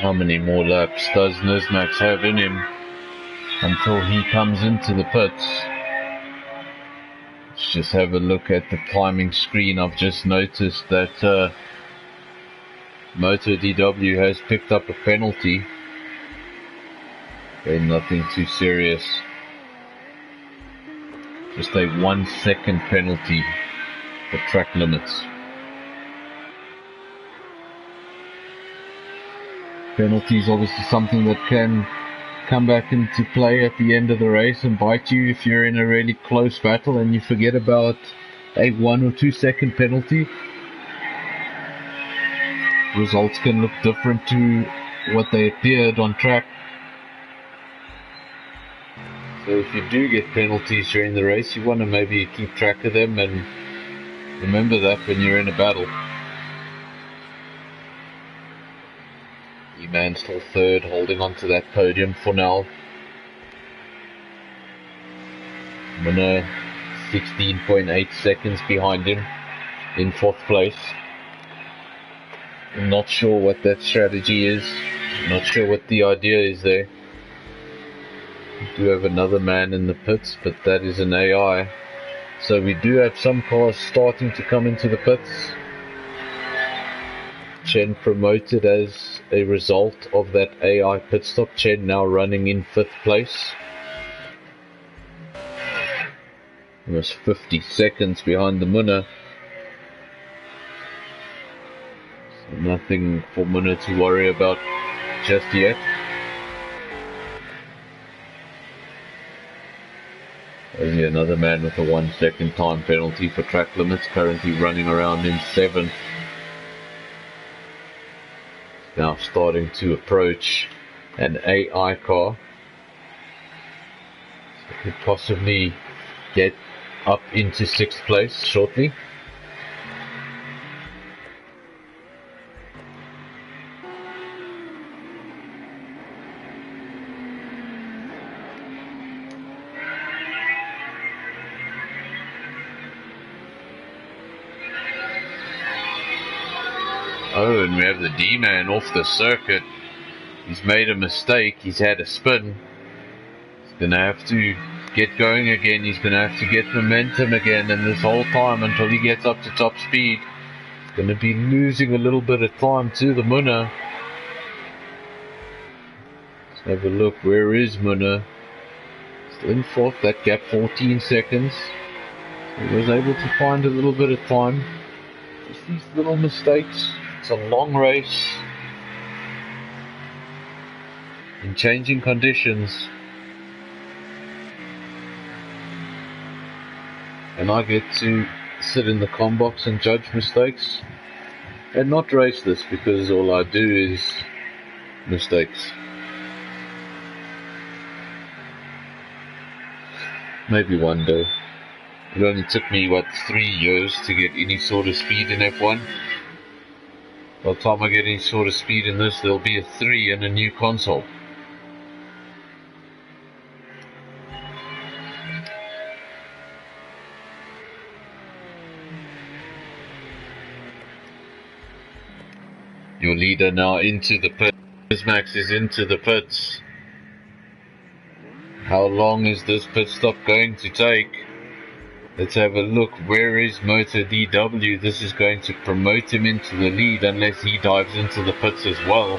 How many more laps does Nismax have in him until he comes into the pits? Let's just have a look at the timing screen. I've just noticed that Moto DW has picked up a penalty. Okay, nothing too serious. Just a 1 second penalty for track limits. Penalties obviously something that can come back into play at the end of the race and bite you if you're in a really close battle and you forget about a 1 or 2 second penalty. Results can look different to what they appeared on track. So if you do get penalties during the race, you want to maybe keep track of them and remember that when you're in a battle. E-Man still third, holding on to that podium for now. Minna 16.8 seconds behind him in 4th place. I'm not sure what that strategy is. I'm not sure what the idea is there. We do have another man in the pits, but that is an AI. So we do have some cars starting to come into the pits. Chen promoted as a result of that AI pit stop. Chen now running in 5th place. Almost 50 seconds behind the Munna. So nothing for Munna to worry about just yet. Only another man with a 1 second time penalty for track limits, currently running around in 7th. Now starting to approach an AI car. So could possibly get up into 6th place shortly. Oh, and we have the D-Man off the circuit. He's made a mistake. He's had a spin. He's going to have to get going again. He's going to have to get momentum again. And this whole time until he gets up to top speed, he's going to be losing a little bit of time to the Munna. Let's have a look. Where is Munna? Still in 4th. That gap 14 seconds. So he was able to find a little bit of time. Just these little mistakes. It's a long race. In changing conditions. And I get to sit in the comm box and judge mistakes and not race this, because all I do is mistakes. Maybe one day. It only took me, 3 years to get any sort of speed in F1. By the time I get any sort of speed in this, there'll be a 3 and a new console. Your leader now into the pits. Max is into the pits. How long is this pit stop going to take? Let's have a look. Where is Motor DW? This is going to promote him into the lead unless he dives into the pits as well.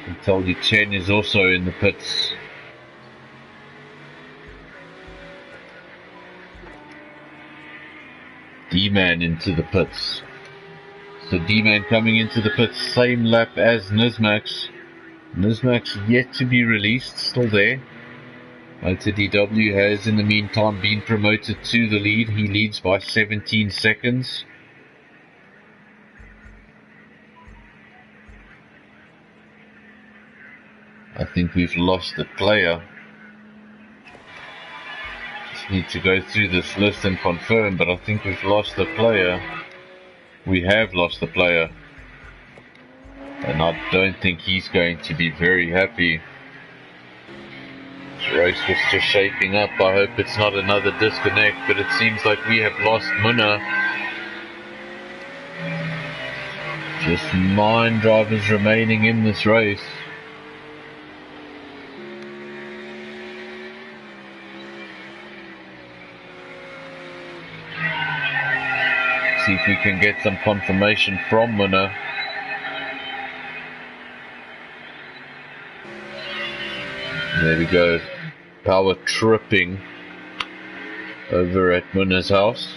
I can tell you Chen is also in the pits. D-Man into the pits. So D-Man coming into the pits, same lap as Nizmax. Nizmax yet to be released, still there. Motor DW has in the meantime been promoted to the lead. He leads by 17 seconds. I think we've lost the player. Just need to go through this list and confirm, but I think we've lost the player. We have lost the player. And I don't think he's going to be very happy. This race was just shaping up. I hope it's not another disconnect, but it seems like we have lost Munna. Just 9 drivers remaining in this race. See if we can get some confirmation from Munna. There we go. Power tripping over at Munna's house.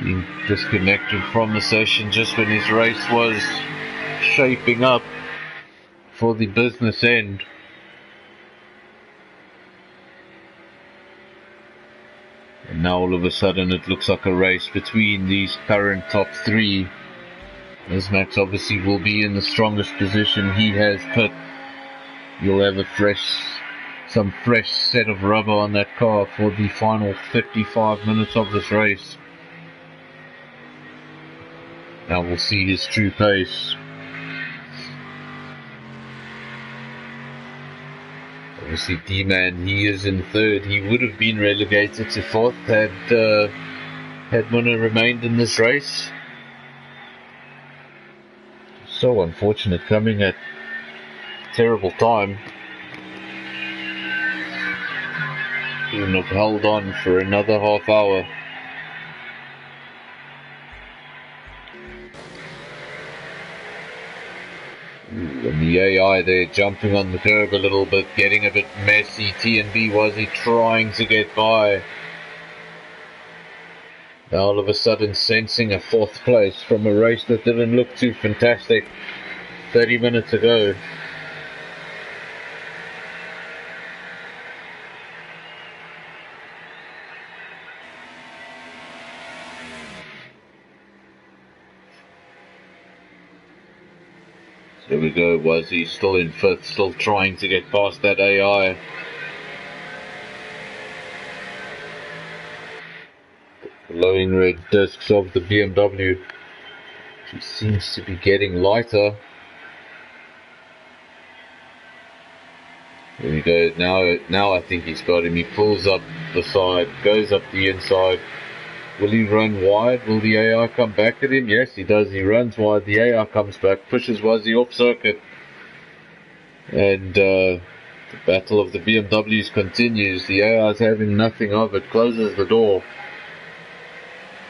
Being disconnected from the session just when his race was shaping up for the business end. And now all of a sudden it looks like a race between these current top 3. Nizmax obviously will be in the strongest position. He has pit. You'll have some fresh set of rubber on that car for the final 55 minutes of this race. Now we'll see his true pace. Obviously D-Man, he is in 3rd. He would have been relegated to 4th had Munna remained in this race. So unfortunate, coming at terrible time. Couldn't have held on for another half hour. And the AI there jumping on the curb a little bit, getting a bit messy. TNB was he trying to get by. Now all of a sudden sensing a 4th place from a race that didn't look too fantastic 30 minutes ago. There we go, was he still in 5th, still trying to get past that AI. The glowing red discs of the BMW. She seems to be getting lighter. There we go, now I think he's got him. He pulls up the side, goes up the inside. Will he run wide? Will the AI come back at him? Yes, he does. He runs wide. The AI comes back, pushes Wazzy off circuit. And the battle of the BMWs continues. The AI is having nothing of it. Closes the door.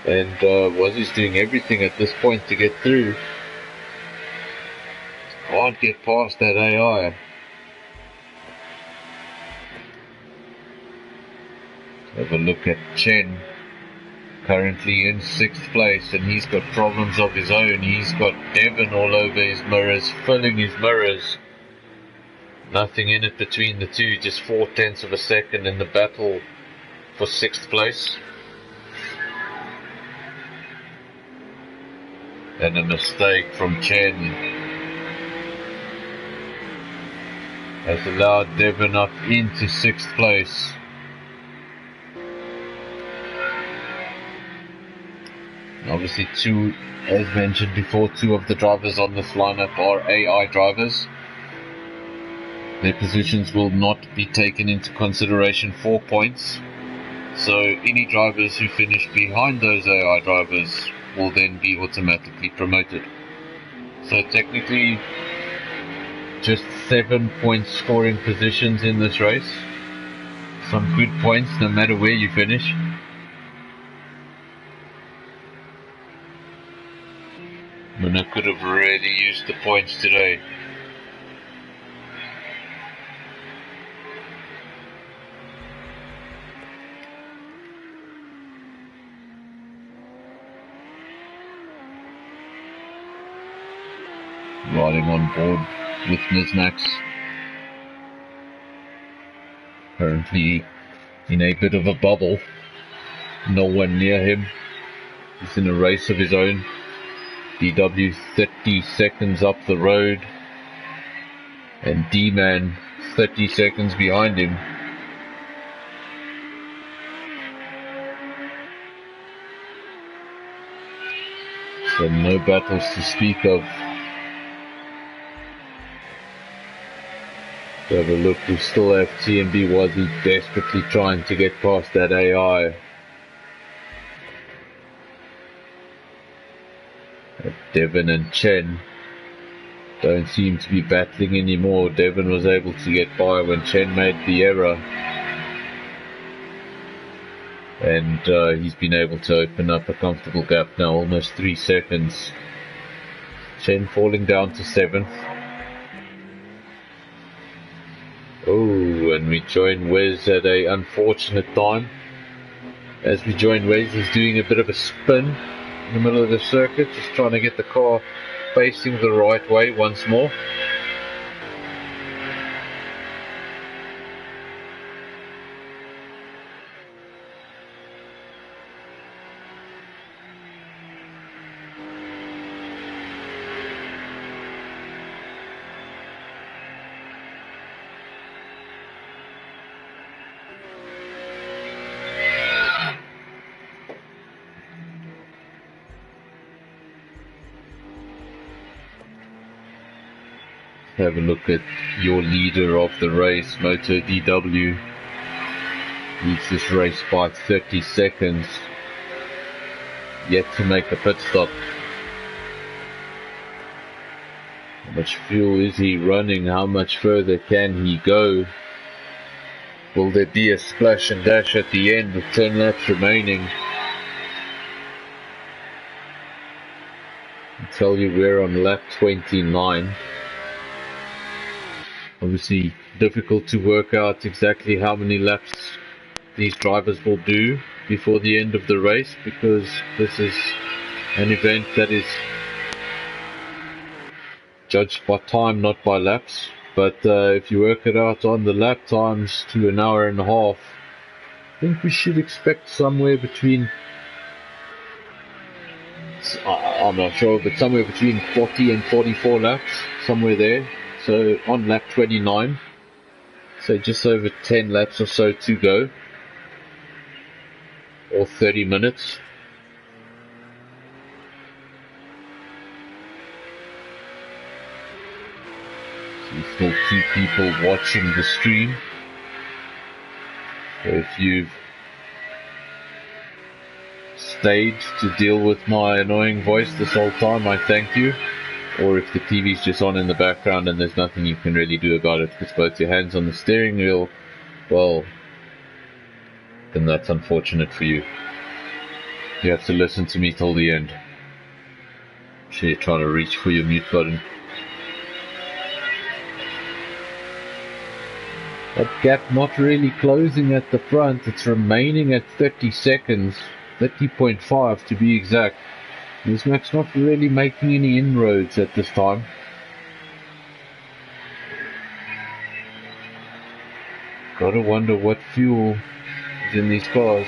And Wazzy's doing everything at this point to get through. Can't get past that AI. Have a look at Chen. Currently in 6th place, and he's got problems of his own. He's got Devon all over his mirrors, filling his mirrors. Nothing in it between the two, just 0.4 of a second in the battle for 6th place. And a mistake from Chen has allowed Devon up into 6th place. Obviously, as mentioned before, 2 of the drivers on this lineup are AI drivers. Their positions will not be taken into consideration for points. So any drivers who finish behind those AI drivers will then be automatically promoted. So technically, just 7 point scoring positions in this race. Some good points no matter where you finish. Muna could have really used the points today. Riding on board with Nismax. Currently in a bit of a bubble. No one near him. He's in a race of his own. DW 30 seconds up the road, and D-Man 30 seconds behind him. So no battles to speak of. Have a look, we still have TMB Wazzy desperately trying to get past that AI. Devon and Chen don't seem to be battling anymore. Devon was able to get by when Chen made the error. And he's been able to open up a comfortable gap now, almost 3 seconds. Chen falling down to 7th. Oh, and we join Wes at a unfortunate time. As we join Wes, he's doing a bit of a spin in the middle of the circuit, just trying to get the car facing the right way once more. Have a look at your leader of the race, Moto DW. Leads this race by 30 seconds. Yet to make a pit stop. How much fuel is he running? How much further can he go? Will there be a splash and dash at the end with 10 laps remaining? I'll tell you we're on lap 29. Obviously difficult to work out exactly how many laps these drivers will do before the end of the race, because this is an event that is judged by time, not by laps. But if you work it out on the lap times to an hour and a half, I think we should expect somewhere between I'm not sure, but somewhere between 40 and 44 laps, somewhere there. So on lap 29, so just over 10 laps or so to go, or 30 minutes. So still 2 people watching the stream. So if you've stayed to deal with my annoying voice this whole time, I thank you. Or if the TV's just on in the background and there's nothing you can really do about it because both your hands on the steering wheel, well, then that's unfortunate for you. You have to listen to me till the end. So you're trying to reach for your mute button. That gap not really closing at the front, it's remaining at 30 seconds, 30.5 to be exact. Newsmax not really making any inroads at this time. Gotta wonder what fuel is in these cars.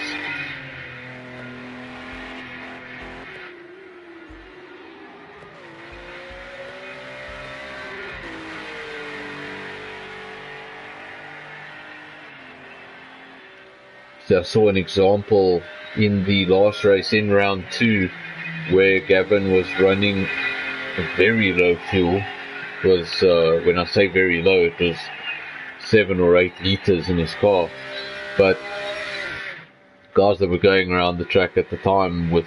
So I saw an example in the last race in round 2 where Gavin was running a very low fuel. It was, when I say very low, it was 7 or 8 litres in his car. But guys that were going around the track at the time with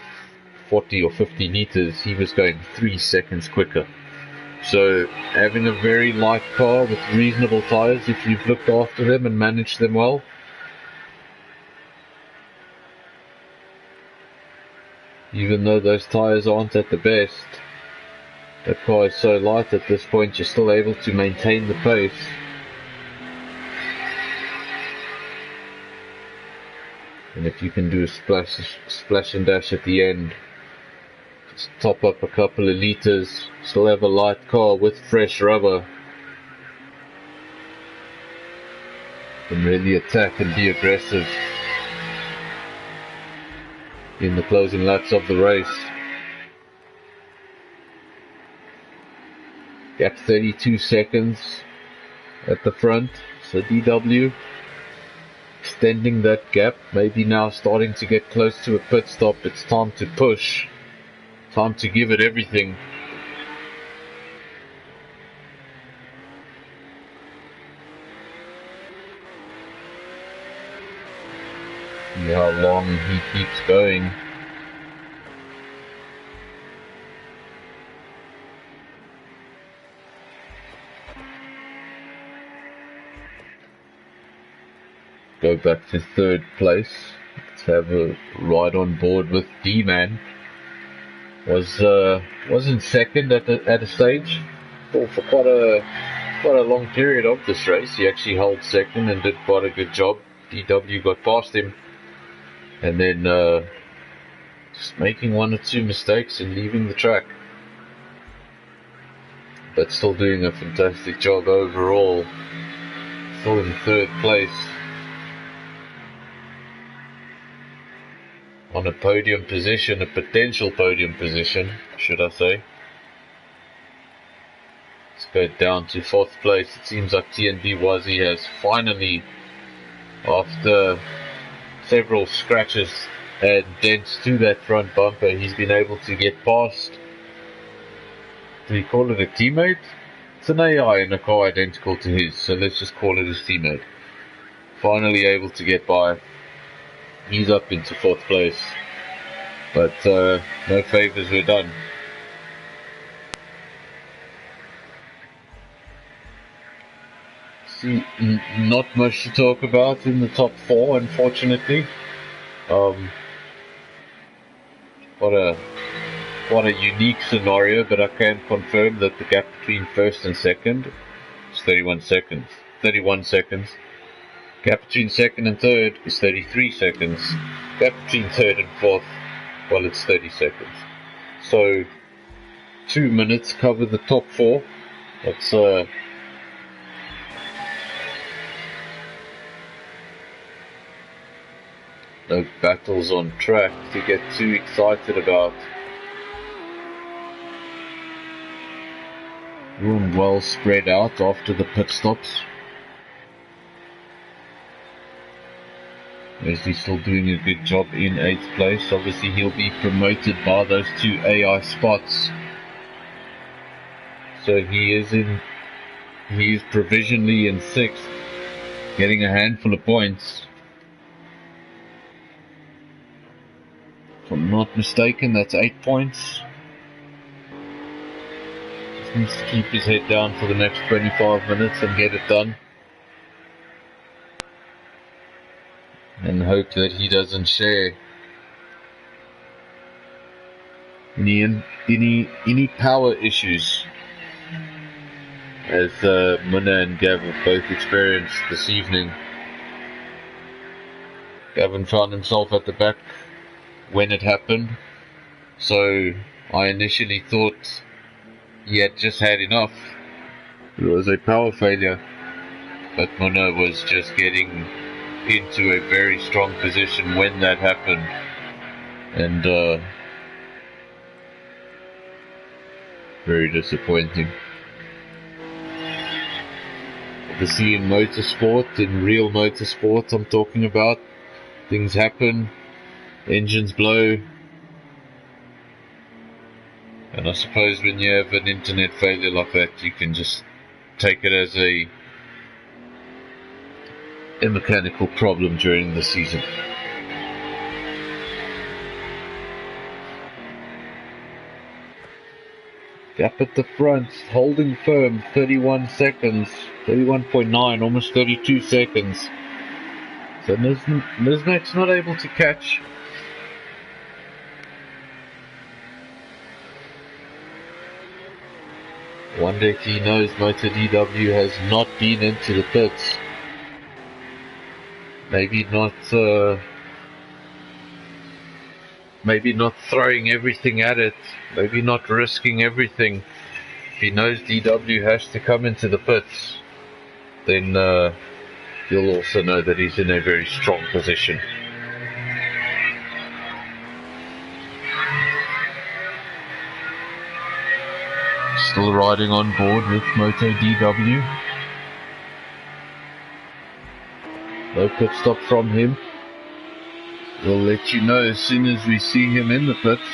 40 or 50 litres, he was going 3 seconds quicker. So having a very light car with reasonable tyres, if you've looked after them and managed them well, even though those tyres aren't at the best, that car is so light at this point you're still able to maintain the pace. And if you can do a splash and dash at the end, just top up a couple of litres, still have a light car with fresh rubber, and really attack and be aggressive in the closing laps of the race. Gap 32 seconds at the front, so DW extending that gap, maybe now starting to get close to a pit stop. It's time to push, time to give it everything. See how long he keeps going. Go back to 3rd place. Let's have a ride on board with D-Man. Was in 2nd at a stage. For quite a long period of this race. He actually held 2nd and did quite a good job. DW got past him. And then just making 1 or 2 mistakes and leaving the track. But still doing a fantastic job overall. Still in 3rd place. On a podium position, a potential podium position, should I say. Let's go down to 4th place. It seems like TNB Wazi has finally, after several scratches and dents to that front bumper, he's been able to get past, do we call it a teammate? It's an AI in a car identical to his, so let's just call it his teammate. Finally able to get by. He's up into 4th place, but no favours were done. See, not much to talk about in the top 4, unfortunately. What a unique scenario, but I can confirm that the gap between 1st and 2nd is 31 seconds. 31 seconds. Gap between 2nd and 3rd is 33 seconds. Gap between 3rd and 4th, well, it's 30 seconds. So 2 minutes cover the top 4. That's no battles on track to get too excited about. Everyone well spread out after the pit stops. Wesley's still doing a good job in 8th place. Obviously he'll be promoted by those 2 AI spots. So he is provisionally in 6th, getting a handful of points. If I'm not mistaken, that's 8 points. Just needs to keep his head down for the next 25 minutes and get it done. And hope that he doesn't share any power issues, as Munna and Gav have both experienced this evening. Gavin found himself at the back when it happened, so I initially thought he had just had enough. It was a power failure, but Munna was just getting into a very strong position when that happened, and very disappointing. Obviously in motorsport, in real motorsport I'm talking about, things happen, engines blow, and I suppose when you have an internet failure like that, you can just take it as a mechanical problem during the season. Gap at the front, holding firm, 31 seconds, 31.9, almost 32 seconds. So Nismak's not able to catch. Wonder if he knows Motor DW has not been into the pits. Maybe not throwing everything at it, maybe not risking everything. If he knows DW has to come into the pits, then you'll also know that he's in a very strong position. Still riding on board with Moto DW. No pit stop from him. We'll let you know as soon as we see him in the pits.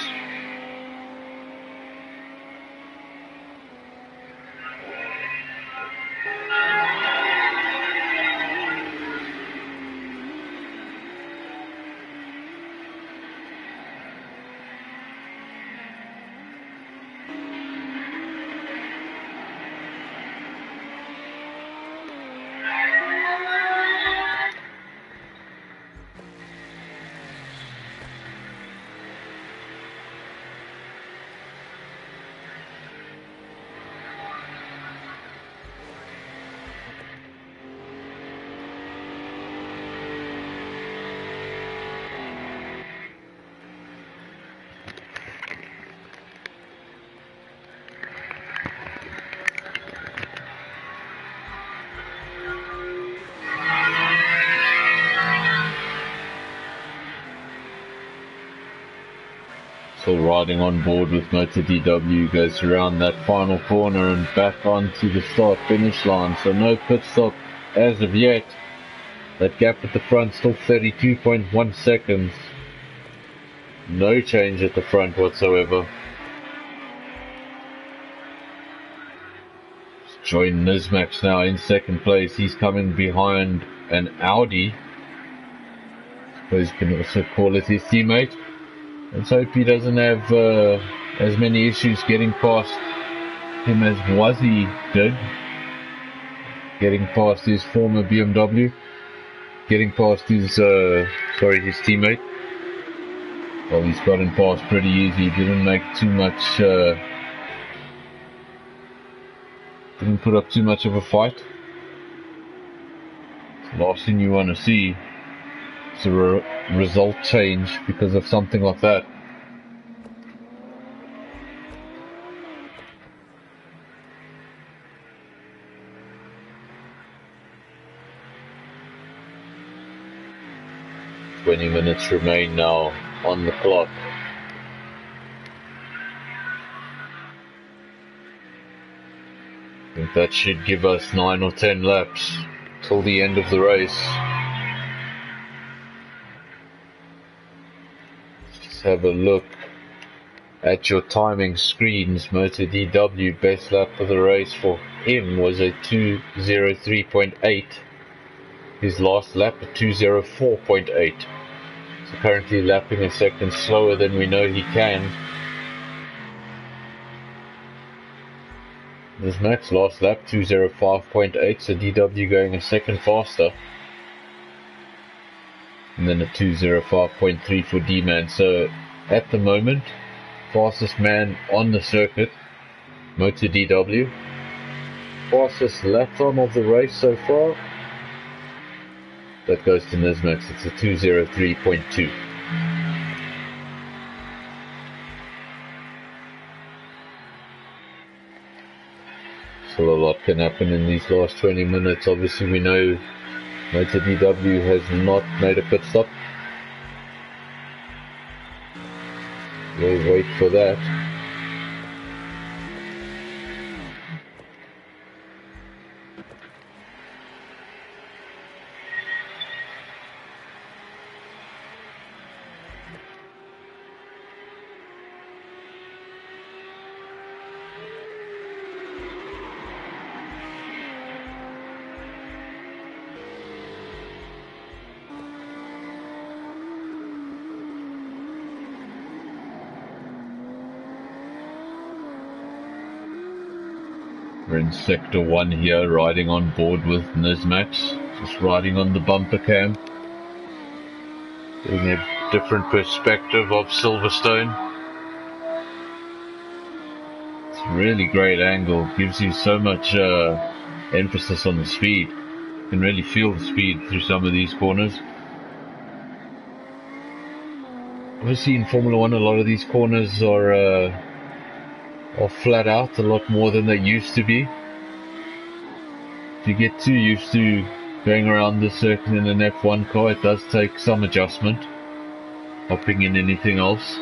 Still riding on board with Motor DW, goes around that final corner and back onto the start finish line, so no pit stop as of yet. That gap at the front still 32.1 seconds. No change at the front whatsoever. Join Nismax now in second place. He's coming behind an Audi. I suppose you can also call it his teammate. Let's hope he doesn't have as many issues getting past him as Wazi did. Getting past his former BMW. Getting past his teammate. Well, he's gotten past pretty easy. Didn't make too much, didn't put up too much of a fight. The last thing you want to see is a result change because of something like that. "20 minutes remain now on the clock. think that should give us 9 or 10 laps till the end of the race. Just have a look at your timing screens. MotoDW best lap of the race for him was a 2:03.8. His last lap a 2:04.8. So currently lapping a second slower than we know he can. This Max last lap 2:05.8, so DW going a second faster. And then a 2:05.3 for D-Man. So at the moment, fastest man on the circuit, MotoDW. Fastest lap time of the race so far, that goes to Nismax. It's a 2:03.2. Still a lot can happen in these last 20 minutes. Obviously we know MotoDW has not made a pit stop. We'll wait for that. We're in Sector 1 here, riding on board with Nismax, just riding on the bumper cam, getting a different perspective of Silverstone. It's a really great angle, gives you so much emphasis on the speed. You can really feel the speed through some of these corners. Obviously in Formula 1 a lot of these corners are flat out a lot more than they used to be. If you get too used to going around the circuit in an F1 car, it does take some adjustment, hopping in anything else.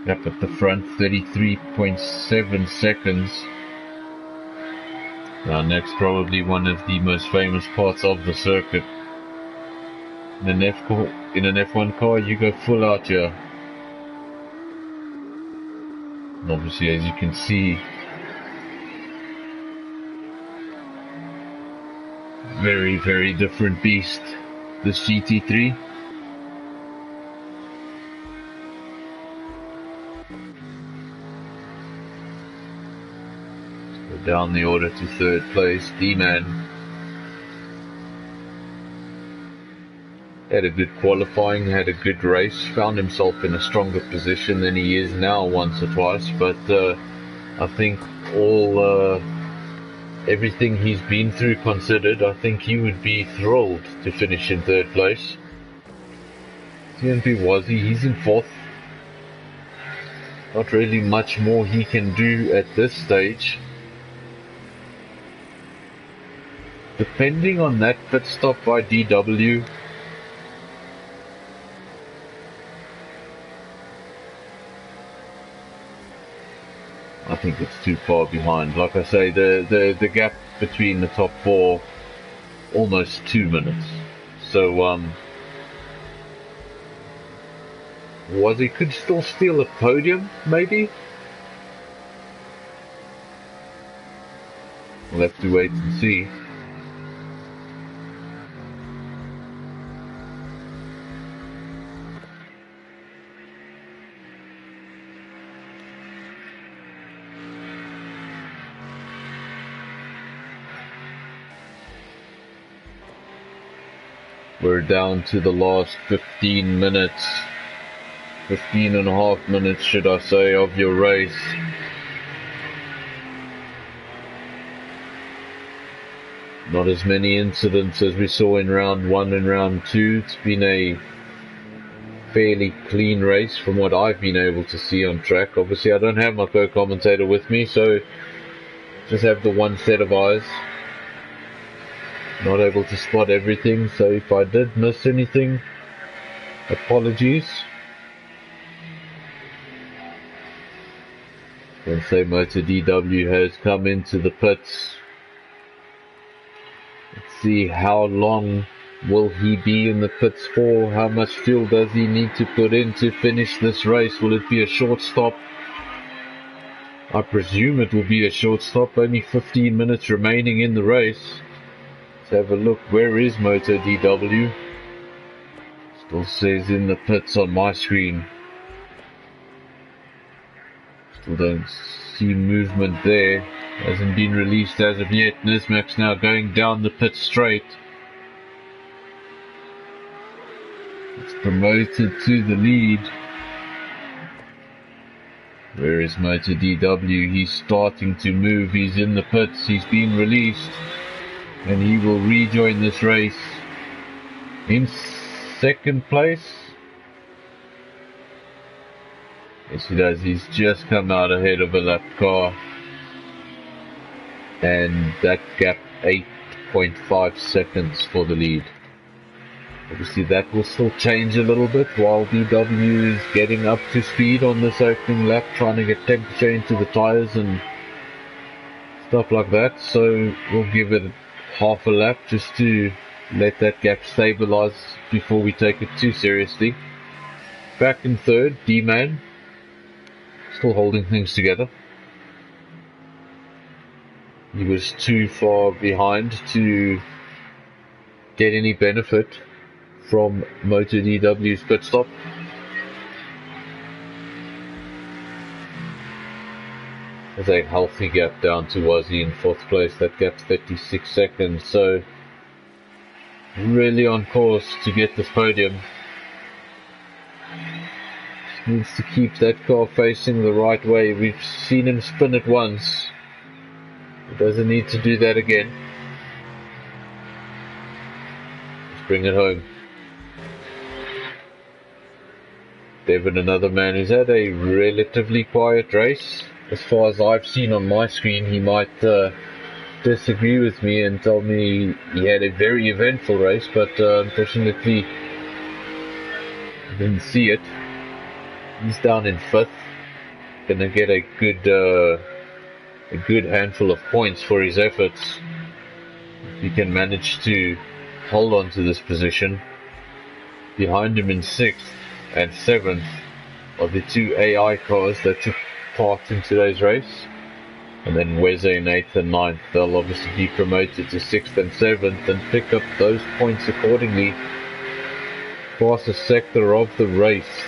Up at the front, 33.7 seconds. Now next, probably one of the most famous parts of the circuit. In an F1 car, you go full out here. And obviously, as you can see, very, very different beast, this GT3. Let's go down the order to third place. D-Man had a good qualifying, had a good race, found himself in a stronger position than he is now once or twice, but I think everything he's been through considered, I think he would be thrilled to finish in third place. TNP was he's in fourth. Not really much more he can do at this stage. Depending on that pit stop by DW, I think it's too far behind. Like I say, the gap between the top four, almost 2 minutes. So was he could still steal a podium, maybe? We'll have to wait and see. We're down to the last 15 minutes, 15 and a half minutes, should I say, of your race. Not as many incidents as we saw in round 1 and round 2. It's been a fairly clean race from what I've been able to see on track. Obviously I don't have my co-commentator with me, so just have the one set of eyes. Not able to spot everything, so if I did miss anything, apologies. Then say Motor DW has come into the pits. Let's see how long will he be in the pits for? How much fuel does he need to put in to finish this race? Will it be a short stop? I presume it will be a short stop. Only 15 minutes remaining in the race. Let's have a look. Where is Motor DW? Still says in the pits on my screen. Still don't see movement there. Hasn't been released as of yet. Nismax now going down the pit straight. It's promoted to the lead. Where is Motor DW? He's starting to move. He's in the pits. He's been released. And he will rejoin this race in second place. Yes, he does. He's just come out ahead of a lap car. And that gap 8.5 seconds for the lead. Obviously that will still change a little bit while DW is getting up to speed on this opening lap, trying to get temperature into the tyres and stuff like that. So we'll give it half a lap just to let that gap stabilise before we take it too seriously. Back in third, D-Man, still holding things together. He was too far behind to get any benefit from Motor DW's pit stop. There's a healthy gap down to Wazzy in fourth place. That gap's 36 seconds, so really on course to get this podium. Just needs to keep that car facing the right way. We've seen him spin it once. He doesn't need to do that again. Let's bring it home. Devin, another man who's had a relatively quiet race. As far as I've seen on my screen, he might disagree with me and tell me he had a very eventful race, but unfortunately I didn't see it. He's down in fifth. Gonna get a good handful of points for his efforts if he can manage to hold on to this position. Behind him in sixth and seventh are the two AI cars that took part in today's race, and then Weze in 8th and 9th. They'll obviously be promoted to 6th and 7th and pick up those points accordingly. Fastest sector of the race,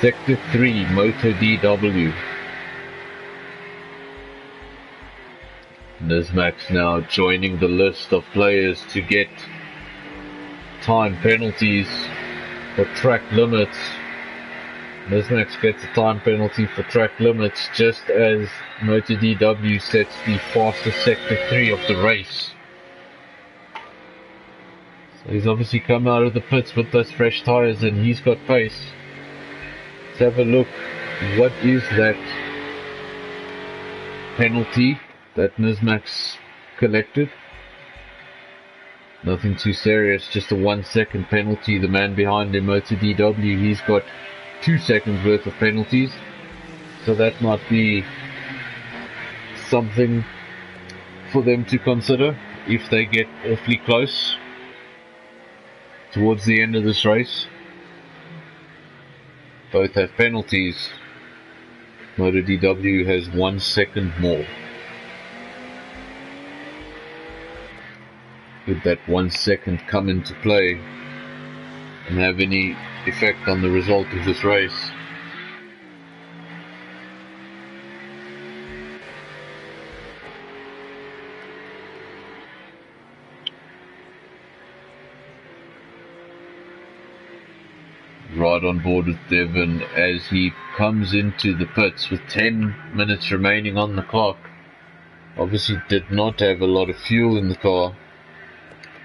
Sector 3, Moto DW. Nismax now joining the list of players to get time penalties for track limits. Nismax gets a time penalty for track limits just as Motor DW sets the fastest Sector 3 of the race. So he's obviously come out of the pits with those fresh tyres and he's got pace. Let's have a look. What is that penalty that Nismax collected? Nothing too serious, just a 1 second penalty. The man behind him, Motor DW, he's got 2 seconds worth of penalties, so that might be something for them to consider if they get awfully close towards the end of this race. Both have penalties. Motor DW has 1 second more. Could that 1 second come into play and have any effect on the result of this race? Right on board with Devin as he comes into the pits with 10 minutes remaining on the clock. Obviously did not have a lot of fuel in the car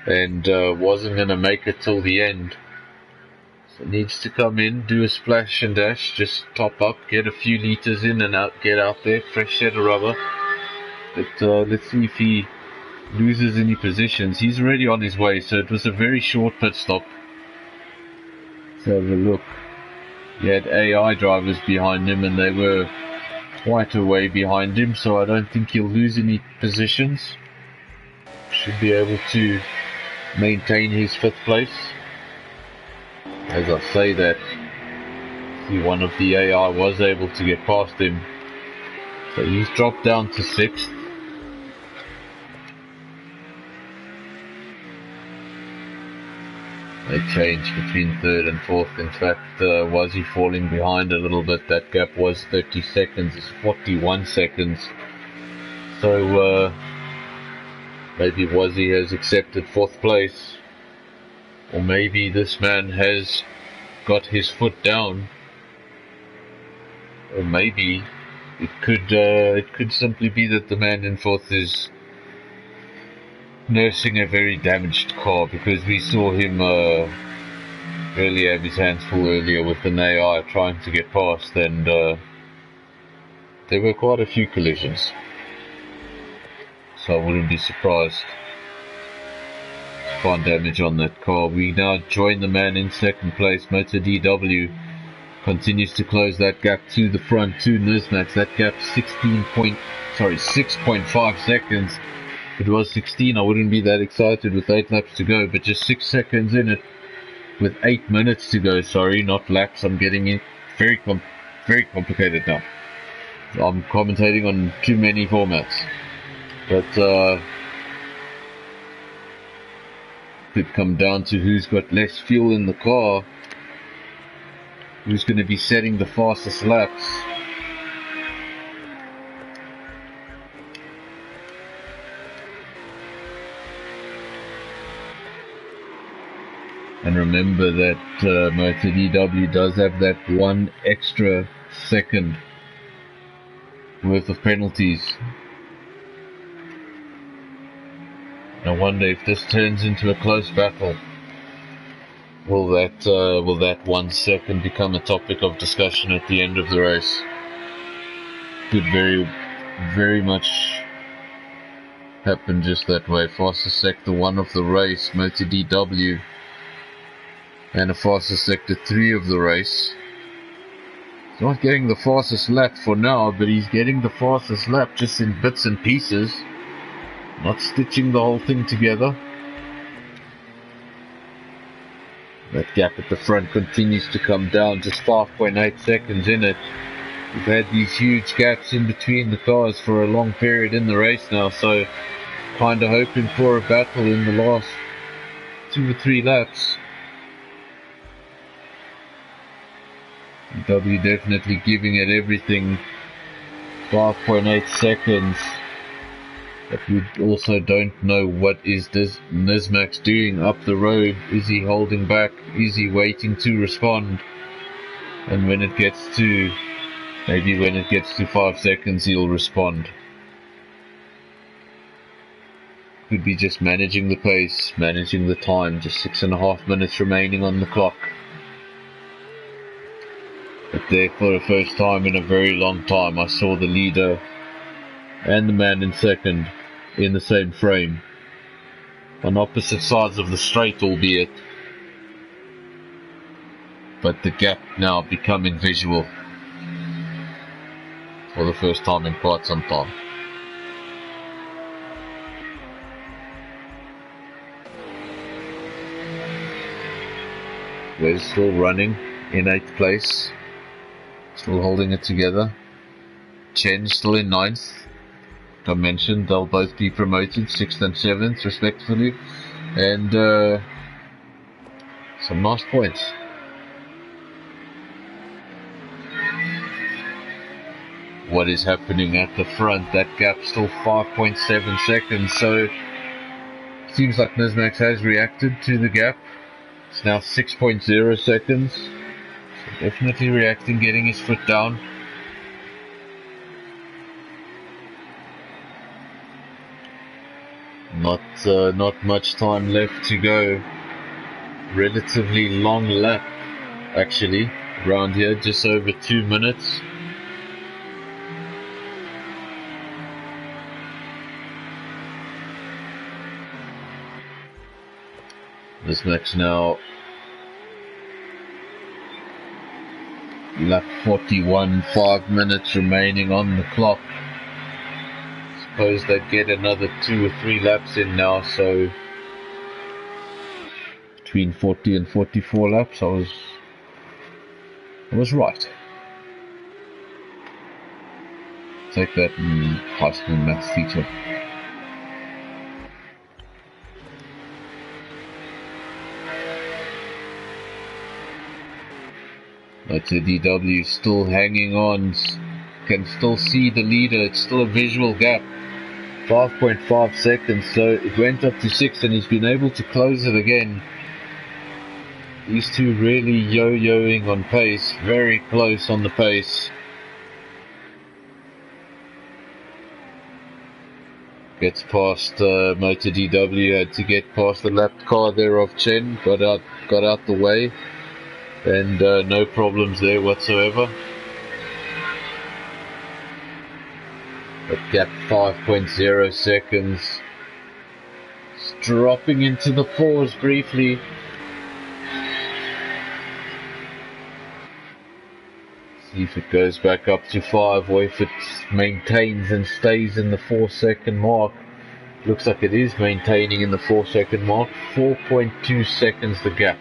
and wasn't going to make it till the end. So needs to come in, do a splash and dash, just top up, get a few litres in and out, get out there, fresh set of rubber. But let's see if he loses any positions. He's already on his way, so it was a very short pit stop. Let's have a look. He had AI drivers behind him and they were quite a way behind him, so I don't think he'll lose any positions. Should be able to maintain his 5th place. As I say that, see, one of the AI was able to get past him, so he's dropped down to 6th. They changed between 3rd and 4th. In fact, was he falling behind a little bit? That gap was 30 seconds, it's 41 seconds. So maybe Wazzy has accepted 4th place, or maybe this man has got his foot down, or maybe it could simply be that the man in 4th is nursing a very damaged car, because we saw him really have his hands full earlier with an AI trying to get past, and there were quite a few collisions, so I wouldn't be surprised to find damage on that car. We now join the man in 2nd place. Motor DW continues to close that gap to the front to Nizmax. That gap 6.5 seconds. If it was 16, I wouldn't be that excited with 8 laps to go, but just 6 seconds in it with 8 minutes to go. Sorry, not laps. I'm getting it very complicated now. I'm commentating on too many formats, but could come down to who's got less fuel in the car, who's going to be setting the fastest laps. And remember that Motor DW does have that 1 extra second worth of penalties. I wonder if this turns into a close battle. Will that 1 second become a topic of discussion at the end of the race? Could very much happen just that way. Fastest sector 1 of the race, Motor DW. And a fastest sector 3 of the race. He's not getting the fastest lap for now, but he's getting the fastest lap just in bits and pieces, not stitching the whole thing together. That gap at the front continues to come down, just 5.8 seconds in it. We've had these huge gaps in between the cars for a long period in the race now, so kind of hoping for a battle in the last 2 or 3 laps. W definitely giving it everything. 5.8 seconds. But we also don't know what is this Nizmax doing up the road. Is he holding back? Is he waiting to respond? And when it gets to 5 seconds, he'll respond. Could be just managing the pace, managing the time. Just 6.5 minutes remaining on the clock. But there, for the first time in a very long time, I saw the leader and the man in 2nd in the same frame, on opposite sides of the straight albeit, but the gap now becoming visual for the first time in quite some time. We're still running in 8th place. Still holding it together. Chen still in 9th. I mentioned they'll both be promoted, 6th and 7th respectively. And some nice points. What is happening at the front? That gap's still 5.7 seconds. So seems like Nizmax has reacted to the gap. It's now 6.0 seconds. Definitely reacting, getting his foot down. Not much time left to go. Relatively long lap, actually, around here, just over 2 minutes. This match now lap 41, 5 minutes remaining on the clock. Suppose they'd get another 2 or 3 laps in now, so between 40 and 44 laps. I was right. Take that, high school maths teacher. But the DW still hanging on, can still see the leader. It's still a visual gap, 5.5 seconds, so it went up to 6 and he's been able to close it again. These two really yo-yoing on pace, very close on the pace. Gets past Motor DW, had to get past the lapped car there of Chen, got out the way, and no problems there whatsoever. But gap 5.0 seconds. It's dropping into the 4s briefly. See if it goes back up to 5 or if it maintains and stays in the 4-second mark. Looks like it is maintaining in the 4-second mark. 4.2 seconds the gap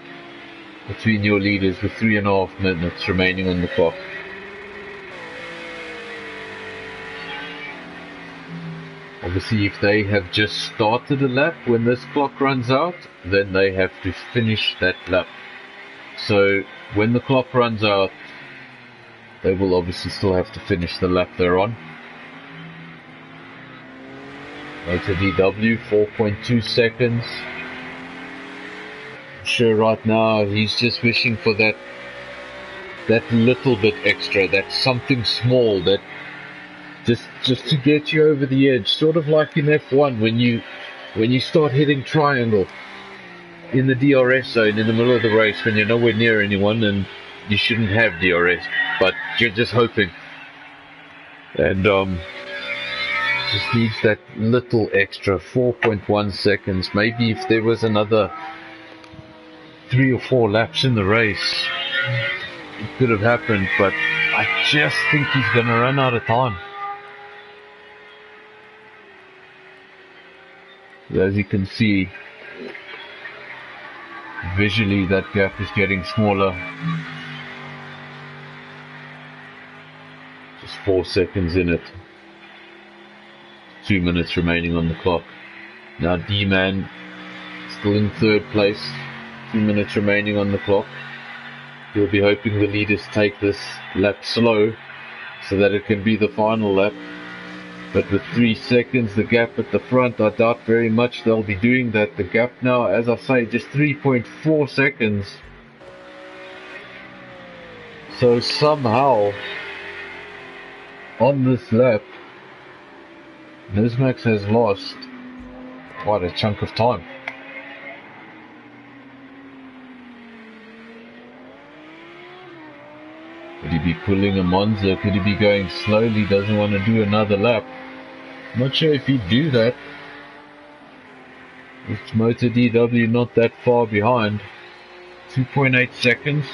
between your leaders with 3.5 minutes remaining on the clock. Obviously, if they have just started a lap when this clock runs out, then they have to finish that lap. So when the clock runs out, they will obviously still have to finish the lap they're on. Motor DW, 4.2 seconds. I'm sure right now he's just wishing for that little bit extra, that something small, that just to get you over the edge. Sort of like in F1 when you start hitting triangle in the DRS zone in the middle of the race when you're nowhere near anyone and you shouldn't have DRS, but you're just hoping. And just needs that little extra 4.1 seconds. Maybe if there was another 3 or 4 laps in the race, it could have happened, but I just think he's going to run out of time. As you can see, visually that gap is getting smaller. Just 4 seconds in it. 2 minutes remaining on the clock. Now D-Man still in 3rd place. 2 minutes remaining on the clock. He'll be hoping the leaders take this lap slow so that it can be the final lap. But with 3 seconds the gap at the front, I doubt very much they'll be doing that. The gap now, as I say, just 3.4 seconds. So somehow on this lap, Nismax has lost quite a chunk of time. Could he be pulling a Monza? Could he be going slowly? Doesn't want to do another lap. Not sure if he'd do that. It's Motor DW not that far behind. 2.8 seconds.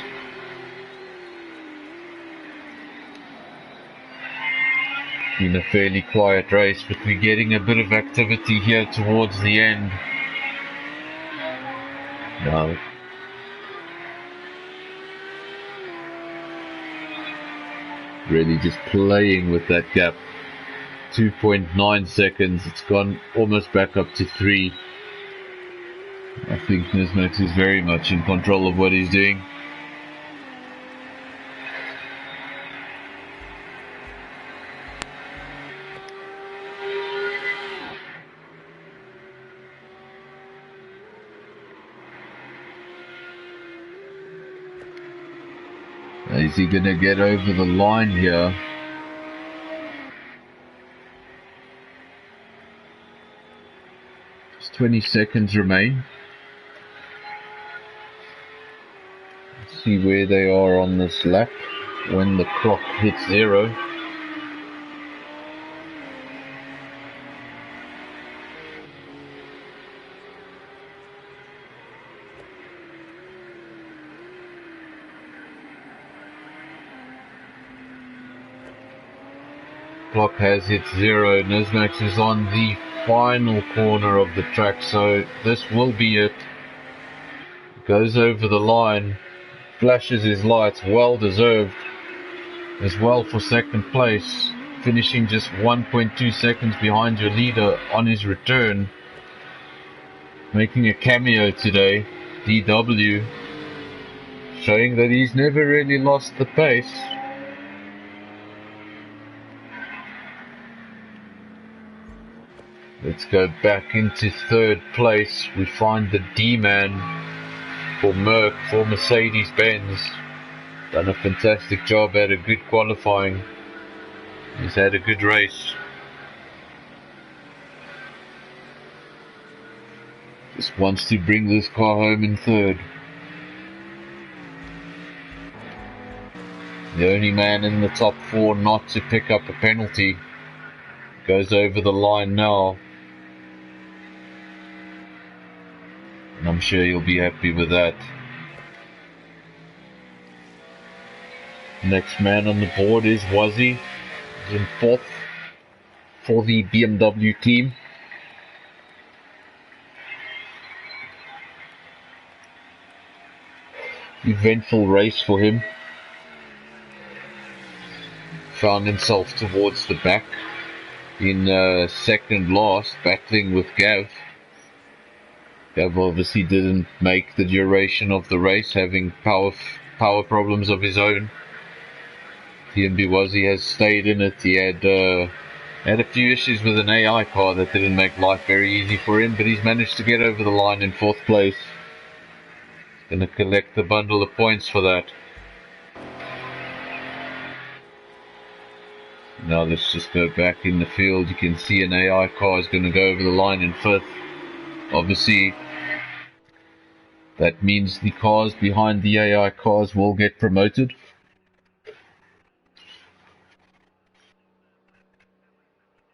Been a fairly quiet race, but we're getting a bit of activity here towards the end. Now, really just playing with that gap. 2.9 seconds. It's gone almost back up to 3. I think Nismax is very much in control of what he's doing. Is he going to get over the line here? Just 20 seconds remain. Let's see where they are on this lap when the clock hits 0. clock has hit 0. Nismax is on the final corner of the track, so this will be it. Goes over the line, flashes his lights, well deserved as well for second place, finishing just 1.2 seconds behind your leader on his return. Making a cameo today, DW, showing that he's never really lost the pace. Let's go back into third place. We find the D-Man for Mercedes-Benz. Done a fantastic job, had a good qualifying. He's had a good race. Just wants to bring this car home in third. The only man in the top 4 not to pick up a penalty. Goes over the line now. And I'm sure you'll be happy with that. Next man on the board is Wazzy. He's in 4th for the BMW team. Eventful race for him. Found himself towards the back in second last, battling with Gav. Gav obviously didn't make the duration of the race, having power problems of his own. TNB Wazzy has stayed in it. He had a few issues with an AI car that didn't make life very easy for him, but he's managed to get over the line in 4th place. He's going to collect a bundle of points for that. Now let's just go back in the field. You can see an AI car is going to go over the line in 5th. Obviously, that means the cars behind the AI cars will get promoted.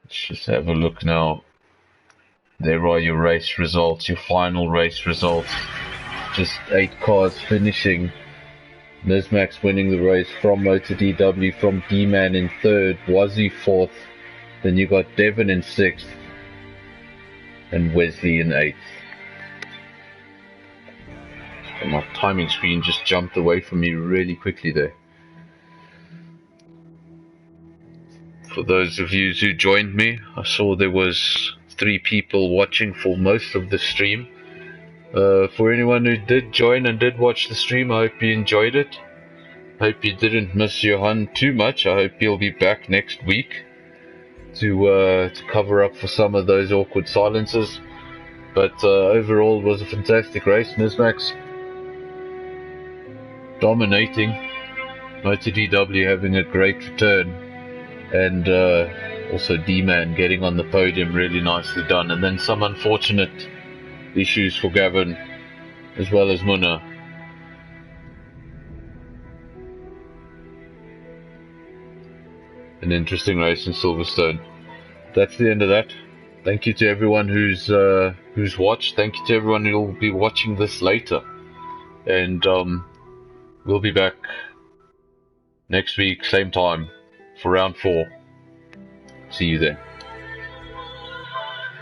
Let's just have a look now. There are your race results, your final race results. Just 8 cars finishing. Nismax winning the race from MotorDW, from D-Man in 3rd, Wazzy 4th. Then you got Devon in 6th. And Wesley in 8th. And my timing screen just jumped away from me really quickly there. For those of you who joined me, I saw there was 3 people watching for most of the stream. For anyone who did join and did watch the stream, I hope you enjoyed it. Hope you didn't miss Johan too much. I hope he'll be back next week to cover up for some of those awkward silences. But overall, it was a fantastic race. Nismax dominating, MotorDW having a great return, and also D-Man getting on the podium, really nicely done. And then some unfortunate issues for Gavin as well as Munna. An interesting race in Silverstone. That's the end of that. Thank you to everyone who's watched. Thank you to everyone who will be watching this later. And we'll be back next week, same time, for round 4. See you then.